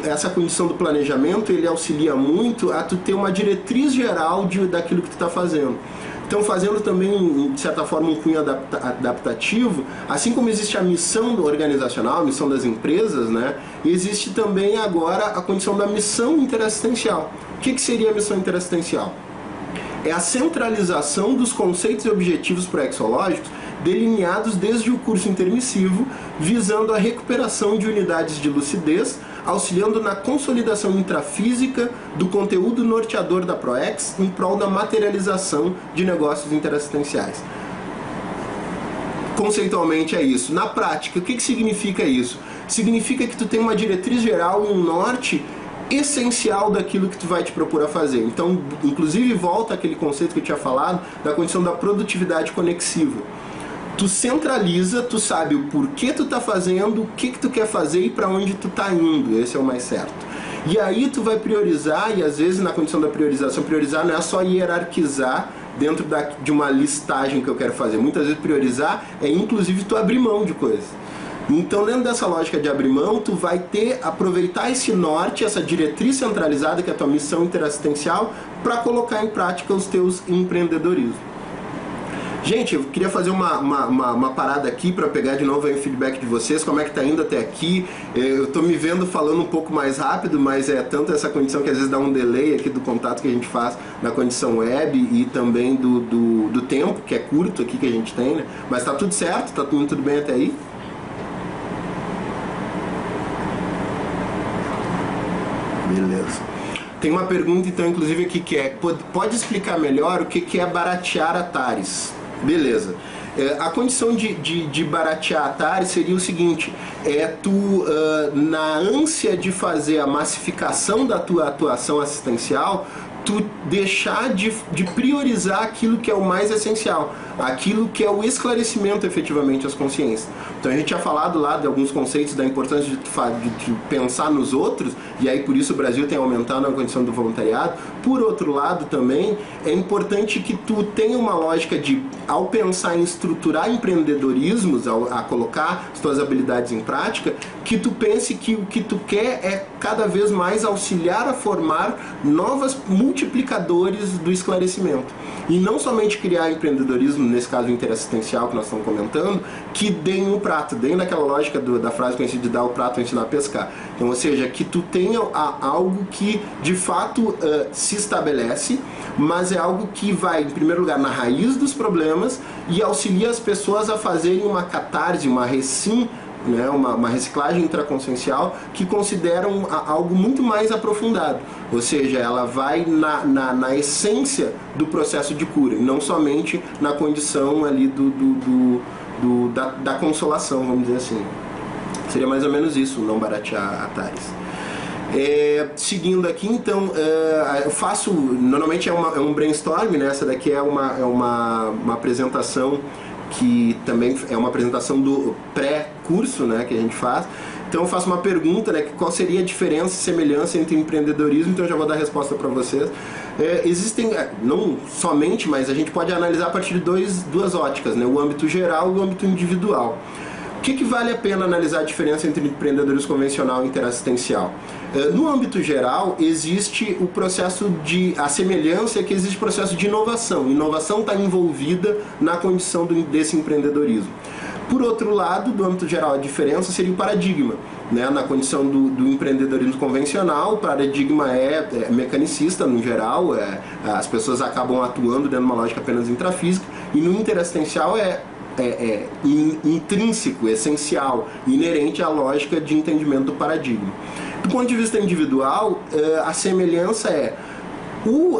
essa condição do planejamento, ele auxilia muito a tu ter uma diretriz geral daquilo que tu está fazendo. Então, fazendo também, de certa forma, um cunho adaptativo, assim como existe a missão organizacional, a missão das empresas, né, existe também agora a condição da missão interassistencial. O que seria a missão interassistencial? É a centralização dos conceitos e objetivos proexológicos delineados desde o curso intermissivo, visando a recuperação de unidades de lucidez, auxiliando na consolidação intrafísica do conteúdo norteador da ProEx em prol da materialização de negócios interassistenciais. Conceitualmente é isso. Na prática, o que significa isso? Significa que tu tem uma diretriz geral, um norte essencial daquilo que tu vai te propor a fazer. Então, inclusive, volta aquele conceito que eu tinha falado da condição da produtividade conexiva. Tu centraliza, tu sabe o porquê tu tá fazendo, o que tu quer fazer e para onde tu tá indo. Esse é o mais certo. E aí tu vai priorizar, e às vezes na condição da priorização, priorizar não é só hierarquizar dentro de uma listagem que eu quero fazer. Muitas vezes priorizar é inclusive tu abrir mão de coisas. Então, dentro dessa lógica de abrir mão, tu vai aproveitar esse norte, essa diretriz centralizada, que é a tua missão interassistencial, para colocar em prática os teus empreendedorismos. Gente, eu queria fazer uma parada aqui para pegar de novo aí o feedback de vocês, como é que tá indo até aqui. Eu tô me vendo falando um pouco mais rápido, mas é tanto essa condição que às vezes dá um delay aqui do contato que a gente faz na condição web e também do tempo, que é curto aqui que a gente tem, né? Mas tá tudo certo? Tá tudo bem até aí? Beleza. Tem uma pergunta então, inclusive aqui, que pode explicar melhor o que é baratear atares? Beleza. A condição de baratear atares seria o seguinte: na ânsia de fazer a massificação da tua atuação assistencial, tu deixar de priorizar aquilo que é o mais essencial, aquilo que é o esclarecimento efetivamente às consciências. Então a gente tinha falado lá de alguns conceitos da importância de pensar nos outros, e aí por isso o Brasil tem aumentado a condição do voluntariado. Por outro lado também, é importante que tu tenha uma lógica de, ao pensar em estruturar empreendedorismos, a colocar as tuas habilidades em prática, que tu pense que o que tu quer é cada vez mais auxiliar a formar novas multiplicadores do esclarecimento. E não somente criar empreendedorismo, nesse caso interassistencial que nós estamos comentando, que deem um prato, deem naquela lógica da frase conhecida de dar o prato e ensinar a pescar. Então, ou seja, que tu tenha algo que de fato se estabelece, mas é algo que vai, em primeiro lugar, na raiz dos problemas e auxilia as pessoas a fazerem uma catarse, uma recim, né, uma reciclagem intraconsciencial que consideram algo muito mais aprofundado, ou seja, ela vai na essência do processo de cura e não somente na condição ali da consolação, vamos dizer assim. Seria mais ou menos isso, não baratear atares. Seguindo aqui, então, eu faço, normalmente é um brainstorm, né? Essa daqui é uma apresentação que também é uma apresentação do pré-curso, né, que a gente faz. Então eu faço uma pergunta, né, qual seria a diferença e semelhança entre empreendedorismo, então eu já vou dar a resposta para vocês. Existem, não somente, mas a gente pode analisar a partir de duas óticas, né, o âmbito geral e o âmbito individual. O que vale a pena analisar a diferença entre empreendedorismo convencional e interassistencial? No âmbito geral, existe o processo a semelhança é que existe o processo de inovação. Inovação está envolvida na condição desse empreendedorismo. Por outro lado, do âmbito geral, a diferença seria o paradigma. Né? Na condição do empreendedorismo convencional, o paradigma é mecanicista, no geral, as pessoas acabam atuando dentro de uma lógica apenas intrafísica, e no interassistencial é intrínseco, essencial, inerente à lógica de entendimento do paradigma. Do ponto de vista individual, a semelhança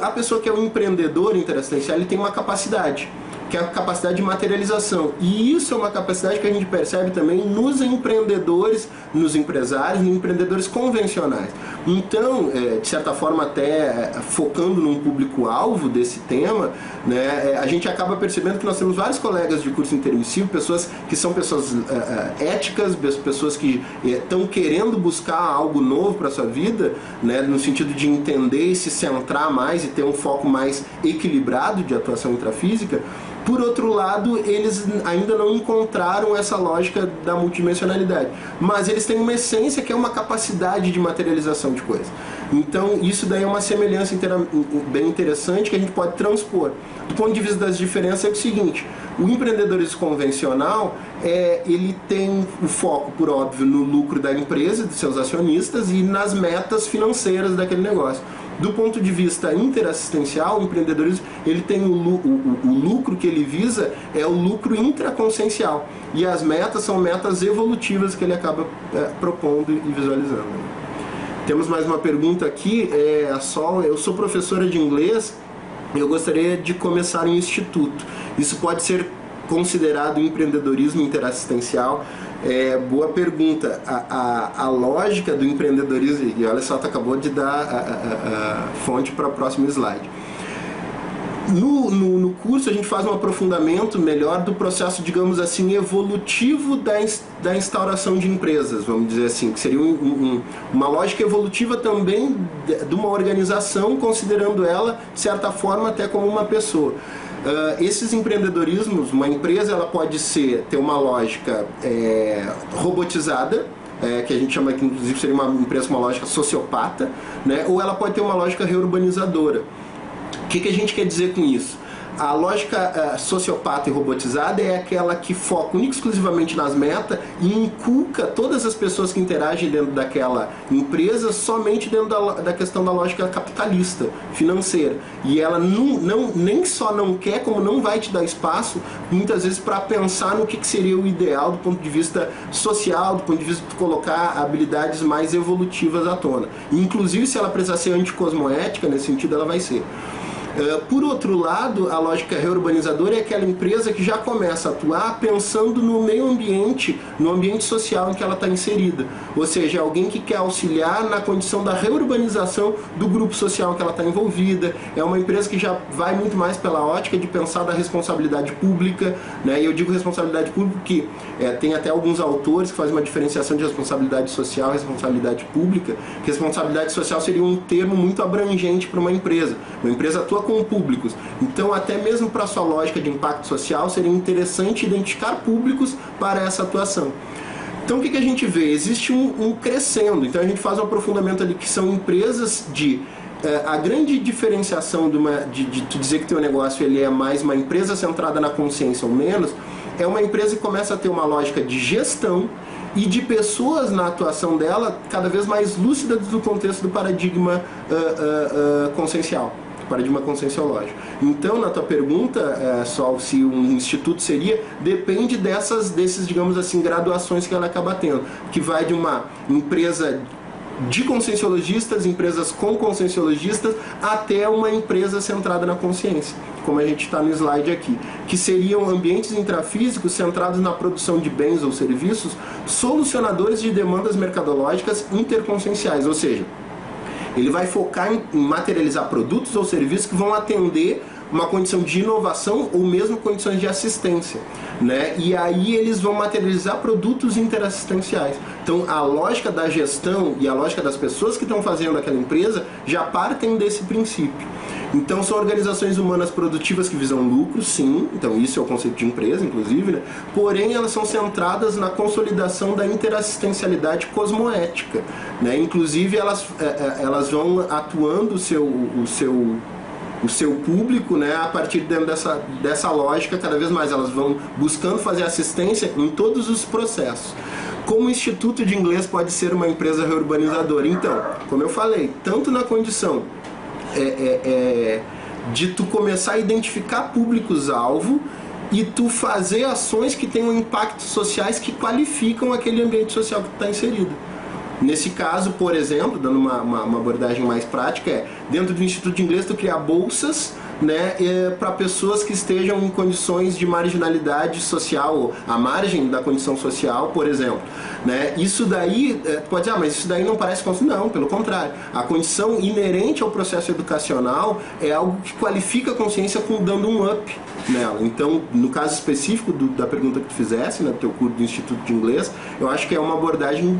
a pessoa que é um empreendedor interassistencial, ele tem uma capacidade, que é a capacidade de materialização. E isso é uma capacidade que a gente percebe também nos empreendedores, nos empresários, nos empreendedores convencionais. Então, de certa forma, até focando num público-alvo desse tema, né, a gente acaba percebendo que nós temos vários colegas de curso intermissivo, pessoas que são pessoas éticas, pessoas que estão querendo buscar algo novo para a sua vida, né, no sentido de entender e se centrar mais e ter um foco mais equilibrado de atuação intrafísica. Por outro lado, eles ainda não encontraram essa lógica da multidimensionalidade, mas eles têm uma essência que é uma capacidade de materialização de coisas. Então isso daí é uma semelhança bem interessante que a gente pode transpor. Do ponto de vista das diferenças é o seguinte: o empreendedorismo convencional ele tem o foco, por óbvio, no lucro da empresa, de seus acionistas e nas metas financeiras daquele negócio. Do ponto de vista interassistencial, o empreendedorismo ele tem o lucro que ele visa é o lucro intraconsciencial, e as metas são metas evolutivas que ele acaba propondo e visualizando. Temos mais uma pergunta aqui. Eu sou professora de inglês e eu gostaria de começar um instituto. Isso pode ser considerado empreendedorismo interassistencial? Boa pergunta. A lógica do empreendedorismo, e olha só, tu acabou de dar a fonte para o próximo slide. No curso a gente faz um aprofundamento melhor do processo, digamos assim, evolutivo da instauração de empresas, vamos dizer assim, que seria uma lógica evolutiva também de uma organização, considerando ela, de certa forma, até como uma pessoa. Esses empreendedorismos, uma empresa ela pode ter uma lógica robotizada, que a gente chama que inclusive seria uma empresa com uma lógica sociopata, né? Ou ela pode ter uma lógica reurbanizadora. O que a gente quer dizer com isso? A lógica sociopata e robotizada é aquela que foca única e exclusivamente nas metas e inculca todas as pessoas que interagem dentro daquela empresa somente dentro da questão da lógica capitalista, financeira. E ela nem só não quer, como não vai te dar espaço, muitas vezes, para pensar no que seria o ideal do ponto de vista social, do ponto de vista de colocar habilidades mais evolutivas à tona. Inclusive, se ela precisar ser anticosmoética, nesse sentido, ela vai ser. Por outro lado, a lógica reurbanizadora é aquela empresa que já começa a atuar pensando no meio ambiente, no ambiente social em que ela está inserida. Ou seja, é alguém que quer auxiliar na condição da reurbanização do grupo social em que ela está envolvida. É uma empresa que já vai muito mais pela ótica de pensar da responsabilidade pública, né? E eu digo responsabilidade pública porque tem até alguns autores que fazem uma diferenciação de responsabilidade social e responsabilidade pública. Responsabilidade social seria um termo muito abrangente para uma empresa. Uma empresa atua com públicos. Então, até mesmo para a sua lógica de impacto social, seria interessante identificar públicos para essa atuação. Então, o que a gente vê? Existe um crescendo. Então, a gente faz um aprofundamento ali que são empresas a grande diferenciação de tu dizer que teu negócio ele é mais uma empresa centrada na consciência ou menos, é uma empresa que começa a ter uma lógica de gestão e de pessoas na atuação dela cada vez mais lúcidas do contexto do paradigma consciencial. Paradigma conscienciológico. Então, na tua pergunta, só se um instituto seria, depende desses, digamos assim, graduações que ela acaba tendo, que vai de uma empresa de conscienciologistas, empresas com conscienciologistas, até uma empresa centrada na consciência, como a gente está no slide aqui, que seriam ambientes intrafísicos centrados na produção de bens ou serviços, solucionadores de demandas mercadológicas interconscienciais, ou seja, ele vai focar em materializar produtos ou serviços que vão atender uma condição de inovação ou mesmo condições de assistência, né? E aí eles vão materializar produtos interassistenciais. Então a lógica da gestão e a lógica das pessoas que estão fazendo aquela empresa já partem desse princípio. Então são organizações humanas produtivas que visam lucro, sim, então isso é o conceito de empresa, inclusive, né? Porém elas são centradas na consolidação da interassistencialidade cosmoética, né? Inclusive elas vão atuando o seu público, né, a partir dessa lógica. Cada vez mais elas vão buscando fazer assistência em todos os processos. Como o Instituto de Inglês pode ser uma empresa reurbanizadora? Então, como eu falei, tanto na condição de tu começar a identificar públicos-alvo e tu fazer ações que tenham impactos sociais que qualificam aquele ambiente social que tu está inserido. Nesse caso, por exemplo, dando uma abordagem mais prática, dentro do Instituto de Inglês tu criar bolsas, né, para pessoas que estejam em condições de marginalidade social, ou à margem da condição social, por exemplo. Né? Isso daí, pode dizer, mas isso daí não parece... Não, pelo contrário. A condição inerente ao processo educacional é algo que qualifica a consciência dando um up nela. Então, no caso específico da pergunta que tu fizesse, né, do teu curso do Instituto de Inglês, eu acho que é uma abordagem...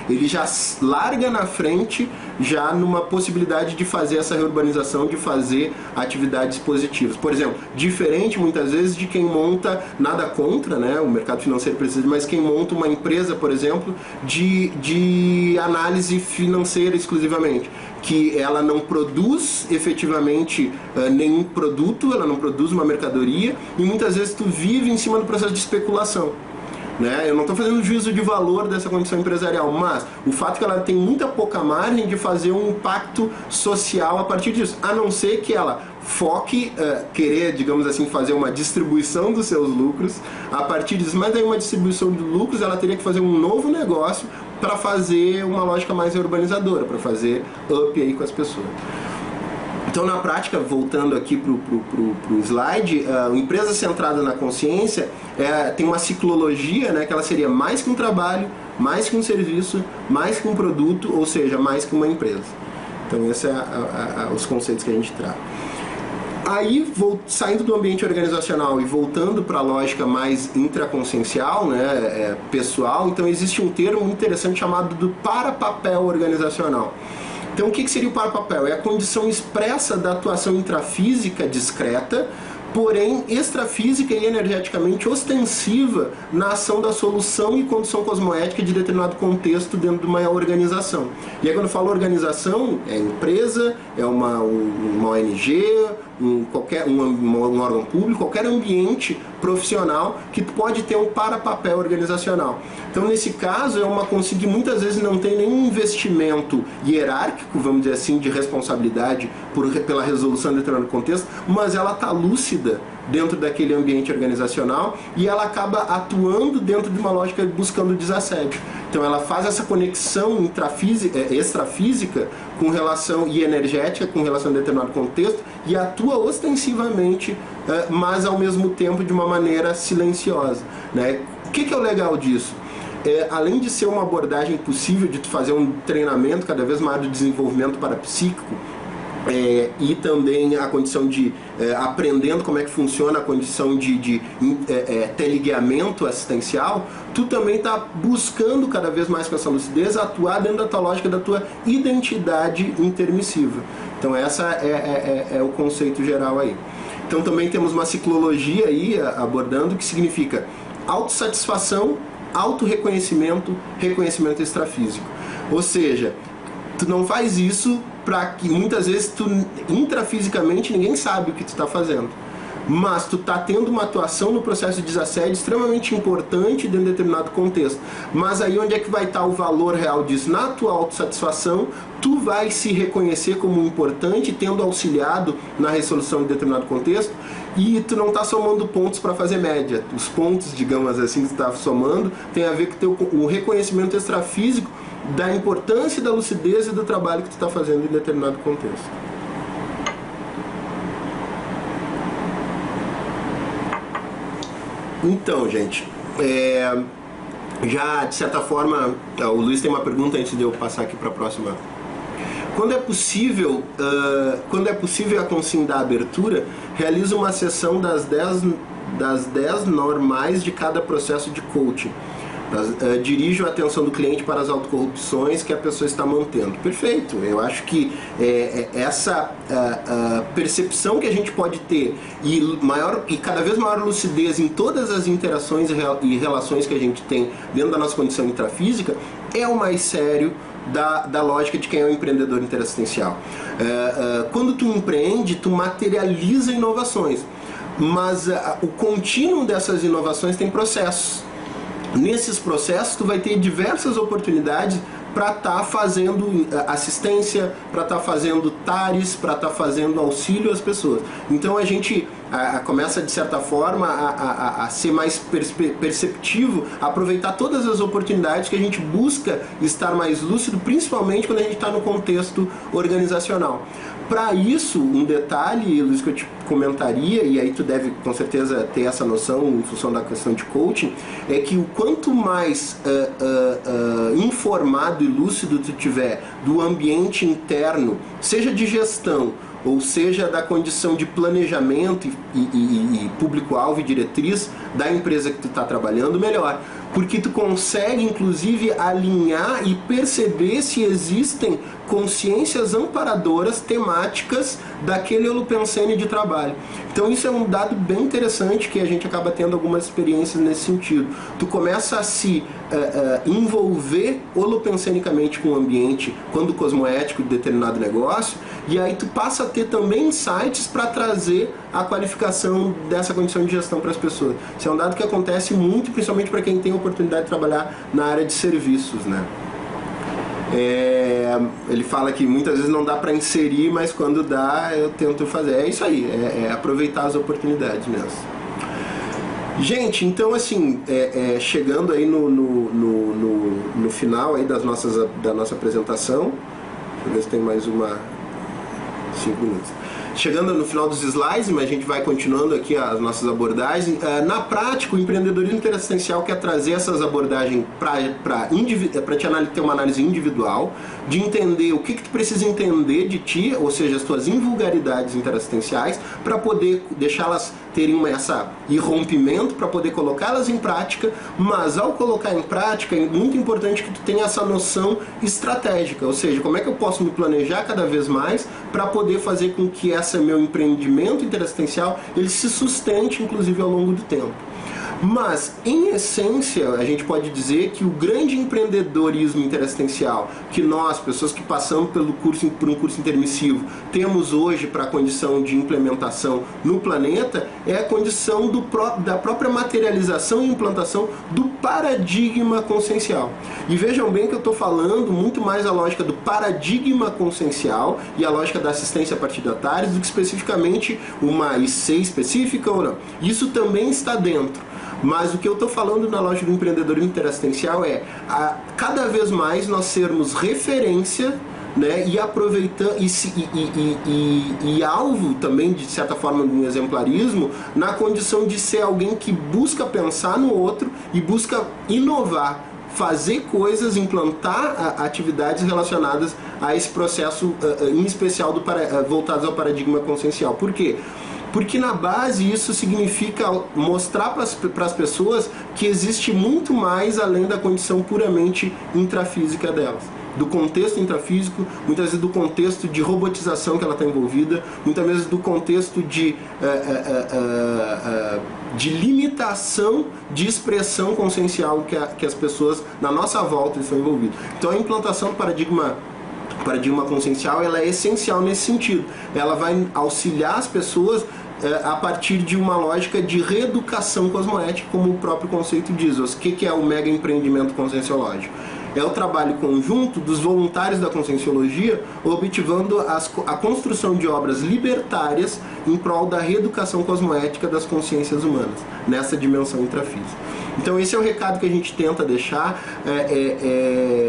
ele já larga na frente, já numa possibilidade de fazer essa reurbanização, de fazer atividades positivas. Por exemplo, diferente muitas vezes de quem monta, nada contra, né, o mercado financeiro precisa, mas quem monta uma empresa, por exemplo, de análise financeira exclusivamente, que ela não produz efetivamente nenhum produto, ela não produz uma mercadoria, e muitas vezes tu vive em cima do processo de especulação. Né? Eu não estou fazendo juízo de valor dessa condição empresarial, mas o fato é que ela tem muita pouca margem de fazer um impacto social a partir disso, a não ser que ela foque, querer, digamos assim, fazer uma distribuição dos seus lucros a partir disso. Mas aí uma distribuição de lucros, ela teria que fazer um novo negócio para fazer uma lógica mais urbanizadora, para fazer up aí com as pessoas. Então, na prática, voltando aqui para o slide, a empresa centrada na consciência tem uma ciclologia, né, que ela seria mais que um trabalho, mais que um serviço, mais que um produto, ou seja, mais que uma empresa. Então, esses são os conceitos que a gente traz. Aí, saindo do ambiente organizacional e voltando para a lógica mais intraconsciencial, né, pessoal, então existe um termo muito interessante chamado do para-papel organizacional. Então, o que seria o para-papel? É a condição expressa da atuação intrafísica discreta, porém extrafísica e energeticamente ostensiva na ação da solução e condição cosmoética de determinado contexto dentro de uma organização. E aí, quando eu falo organização, é empresa, é uma ONG, um órgão público, qualquer ambiente profissional que pode ter um para-papel organizacional. Então, nesse caso, é uma condição que muitas vezes não tem nenhum investimento hierárquico, vamos dizer assim, de responsabilidade pela resolução de determinado contexto, mas ela está lúcida dentro daquele ambiente organizacional e ela acaba atuando dentro de uma lógica buscando desassédio. Então ela faz essa conexão extrafísica com relação, e energética com relação a determinado contexto e atua ostensivamente, mas ao mesmo tempo de uma maneira silenciosa. Né? O que é o legal disso? Além de ser uma abordagem possível de fazer um treinamento cada vez maior de desenvolvimento parapsíquico, e também a condição de aprendendo como é que funciona a condição de teleguiamento assistencial, tu também está buscando cada vez mais com essa lucidez atuar dentro da tua lógica, da tua identidade intermissiva. Então essa é o conceito geral aí. Então também temos uma ciclologia aí abordando, que significa autossatisfação, autorreconhecimento, reconhecimento extrafísico. Ou seja, tu não faz isso para que muitas vezes intrafisicamente ninguém sabe o que tu está fazendo, mas tu está tendo uma atuação no processo de desassédio extremamente importante dentro de determinado contexto. Mas aí onde é que vai estar o valor real disso? Na tua autossatisfação, tu vai se reconhecer como importante, tendo auxiliado na resolução de determinado contexto, e tu não está somando pontos para fazer média. Os pontos, digamos assim, que tu está somando tem a ver com o reconhecimento extrafísico da importância, da lucidez e do trabalho que tu está fazendo em determinado contexto. Então, gente, já de certa forma, o Luiz tem uma pergunta antes de eu passar aqui para a próxima. Quando é possível a Consim da abertura, realiza uma sessão das 10 normais de cada processo de coaching. Dirijo a atenção do cliente para as autocorrupções que a pessoa está mantendo. Perfeito, eu acho que essa percepção que a gente pode ter e cada vez maior lucidez em todas as interações e relações que a gente tem dentro da nossa condição intrafísica é o mais sério da lógica de quem é o empreendedor interassistencial. Quando tu empreende, tu materializa inovações, mas o contínuo dessas inovações tem processos. Nesses processos tu vai ter diversas oportunidades para estar fazendo assistência, para estar fazendo TARES, para estar fazendo auxílio às pessoas. Então a gente começa, de certa forma, a ser mais perceptivo, a aproveitar todas as oportunidades que a gente busca estar mais lúcido, principalmente quando a gente está no contexto organizacional. Para isso, um detalhe, Luiz, que eu te comentaria, e aí tu deve com certeza ter essa noção em função da questão de coaching, é que o quanto mais informado e lúcido tu tiver do ambiente interno, seja de gestão, ou seja da condição de planejamento e público-alvo e diretriz da empresa que tu está trabalhando, melhor. Porque tu consegue, inclusive, alinhar e perceber se existem consciências amparadoras temáticas daquele holopensene de trabalho. Então isso é um dado bem interessante que a gente acaba tendo algumas experiências nesse sentido. Tu começa a se envolver holopensenicamente com o ambiente quando cosmoético de determinado negócio, e aí tu passa a ter também insights para trazer a qualificação dessa condição de gestão para as pessoas. Isso é um dado que acontece muito, principalmente para quem tem a oportunidade de trabalhar na área de serviços, né? Ele fala que muitas vezes não dá para inserir, mas quando dá eu tento fazer. É isso aí, é aproveitar as oportunidades mesmo. Gente, então assim, chegando aí no final aí da nossa apresentação, deixa eu ver se tem mais 5 minutos. Chegando no final dos slides, mas a gente vai continuando aqui as nossas abordagens. Na prática, o empreendedorismo interassistencial quer trazer essas abordagens para te ter uma análise individual, de entender o que tu precisa entender de ti, ou seja, as tuas invulgaridades interassistenciais, para poder deixá-las terem essa irrompimento, para poder colocá-las em prática, mas ao colocar em prática é muito importante que tu tenha essa noção estratégica, ou seja, como é que eu posso me planejar cada vez mais para poder fazer com que esse meu empreendimento interassistencial ele se sustente, inclusive, ao longo do tempo. Mas, em essência, a gente pode dizer que o grande empreendedorismo interassistencial que nós, pessoas que passamos por um curso intermissivo, temos hoje para a condição de implementação no planeta, é a condição da própria materialização e implantação do paradigma consciencial. E vejam bem que eu estou falando muito mais a lógica do paradigma consciencial e a lógica da assistência a partir da TARES do que especificamente uma IC específica ou não. Isso também está dentro. Mas o que eu estou falando na lógica do empreendedorismo interassistencial é cada vez mais nós sermos referência, né, e aproveitando e alvo também, de certa forma, de um exemplarismo, na condição de ser alguém que busca pensar no outro e busca inovar, fazer coisas, implantar atividades relacionadas a esse processo, em especial voltados ao paradigma consciencial. Por quê? Porque na base isso significa mostrar para as pessoas que existe muito mais além da condição puramente intrafísica delas. Do contexto intrafísico, muitas vezes do contexto de robotização que ela está envolvida, muitas vezes do contexto de limitação de expressão consciencial que as pessoas na nossa volta estão envolvidas. Então a implantação do paradigma consciencial ela é essencial nesse sentido. Ela vai auxiliar as pessoas a partir de uma lógica de reeducação cosmoética, como o próprio conceito diz. O que é o mega empreendimento conscienciológico? É o trabalho conjunto dos voluntários da conscienciologia objetivando a construção de obras libertárias em prol da reeducação cosmoética das consciências humanas, nessa dimensão intrafísica. Então esse é o recado que a gente tenta deixar,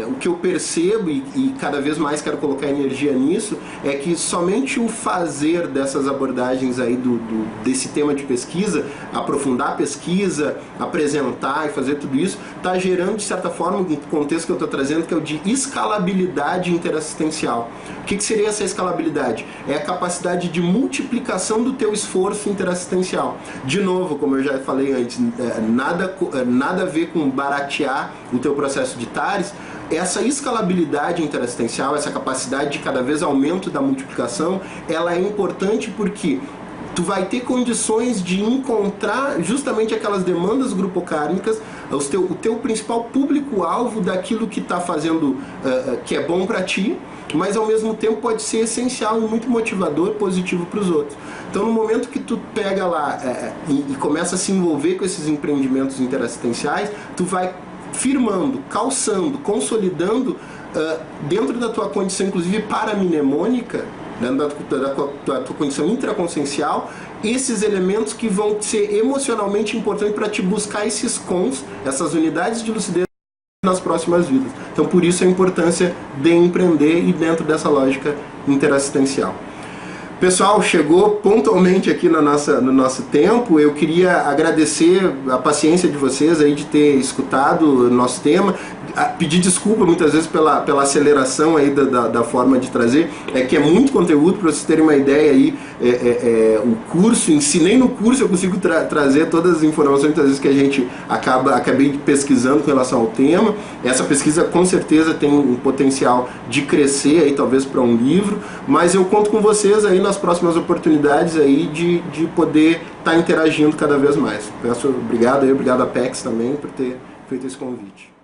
o que eu percebo e cada vez mais quero colocar energia nisso, é que somente o fazer dessas abordagens aí desse tema de pesquisa, aprofundar a pesquisa, apresentar e fazer tudo isso, está gerando, de certa forma, no contexto que eu eu estou trazendo, que é o de escalabilidade interassistencial. O que seria essa escalabilidade? É a capacidade de multiplicação do teu esforço interassistencial. De novo, como eu já falei antes, nada a ver com baratear o teu processo de TARES. Essa escalabilidade interassistencial, essa capacidade de cada vez aumento da multiplicação, ela é importante porque tu vai ter condições de encontrar justamente aquelas demandas grupocármicas, o teu principal público-alvo daquilo que está fazendo, que é bom para ti, mas ao mesmo tempo pode ser essencial e muito motivador, positivo para os outros. Então no momento que tu pega lá e começa a se envolver com esses empreendimentos interassistenciais, tu vai firmando, calçando, consolidando dentro da tua condição, inclusive paramnemônica, dentro da tua condição intraconsciencial, esses elementos que vão ser emocionalmente importantes para te buscar esses cons, essas unidades de lucidez nas próximas vidas. Então por isso a importância de empreender e dentro dessa lógica interassistencial. Pessoal, chegou pontualmente aqui no nosso tempo. Eu queria agradecer a paciência de vocês aí de ter escutado o nosso tema, pedir desculpa muitas vezes pela aceleração aí da forma de trazer, que é muito conteúdo. Para vocês terem uma ideia aí, o curso em si, nem no curso eu consigo trazer todas as informações muitas vezes que a gente acabei pesquisando com relação ao tema. Essa pesquisa com certeza tem um potencial de crescer aí talvez para um livro, mas eu conto com vocês aí nas próximas oportunidades aí de poder estar interagindo cada vez mais. Peço obrigado a PEX também por ter feito esse convite.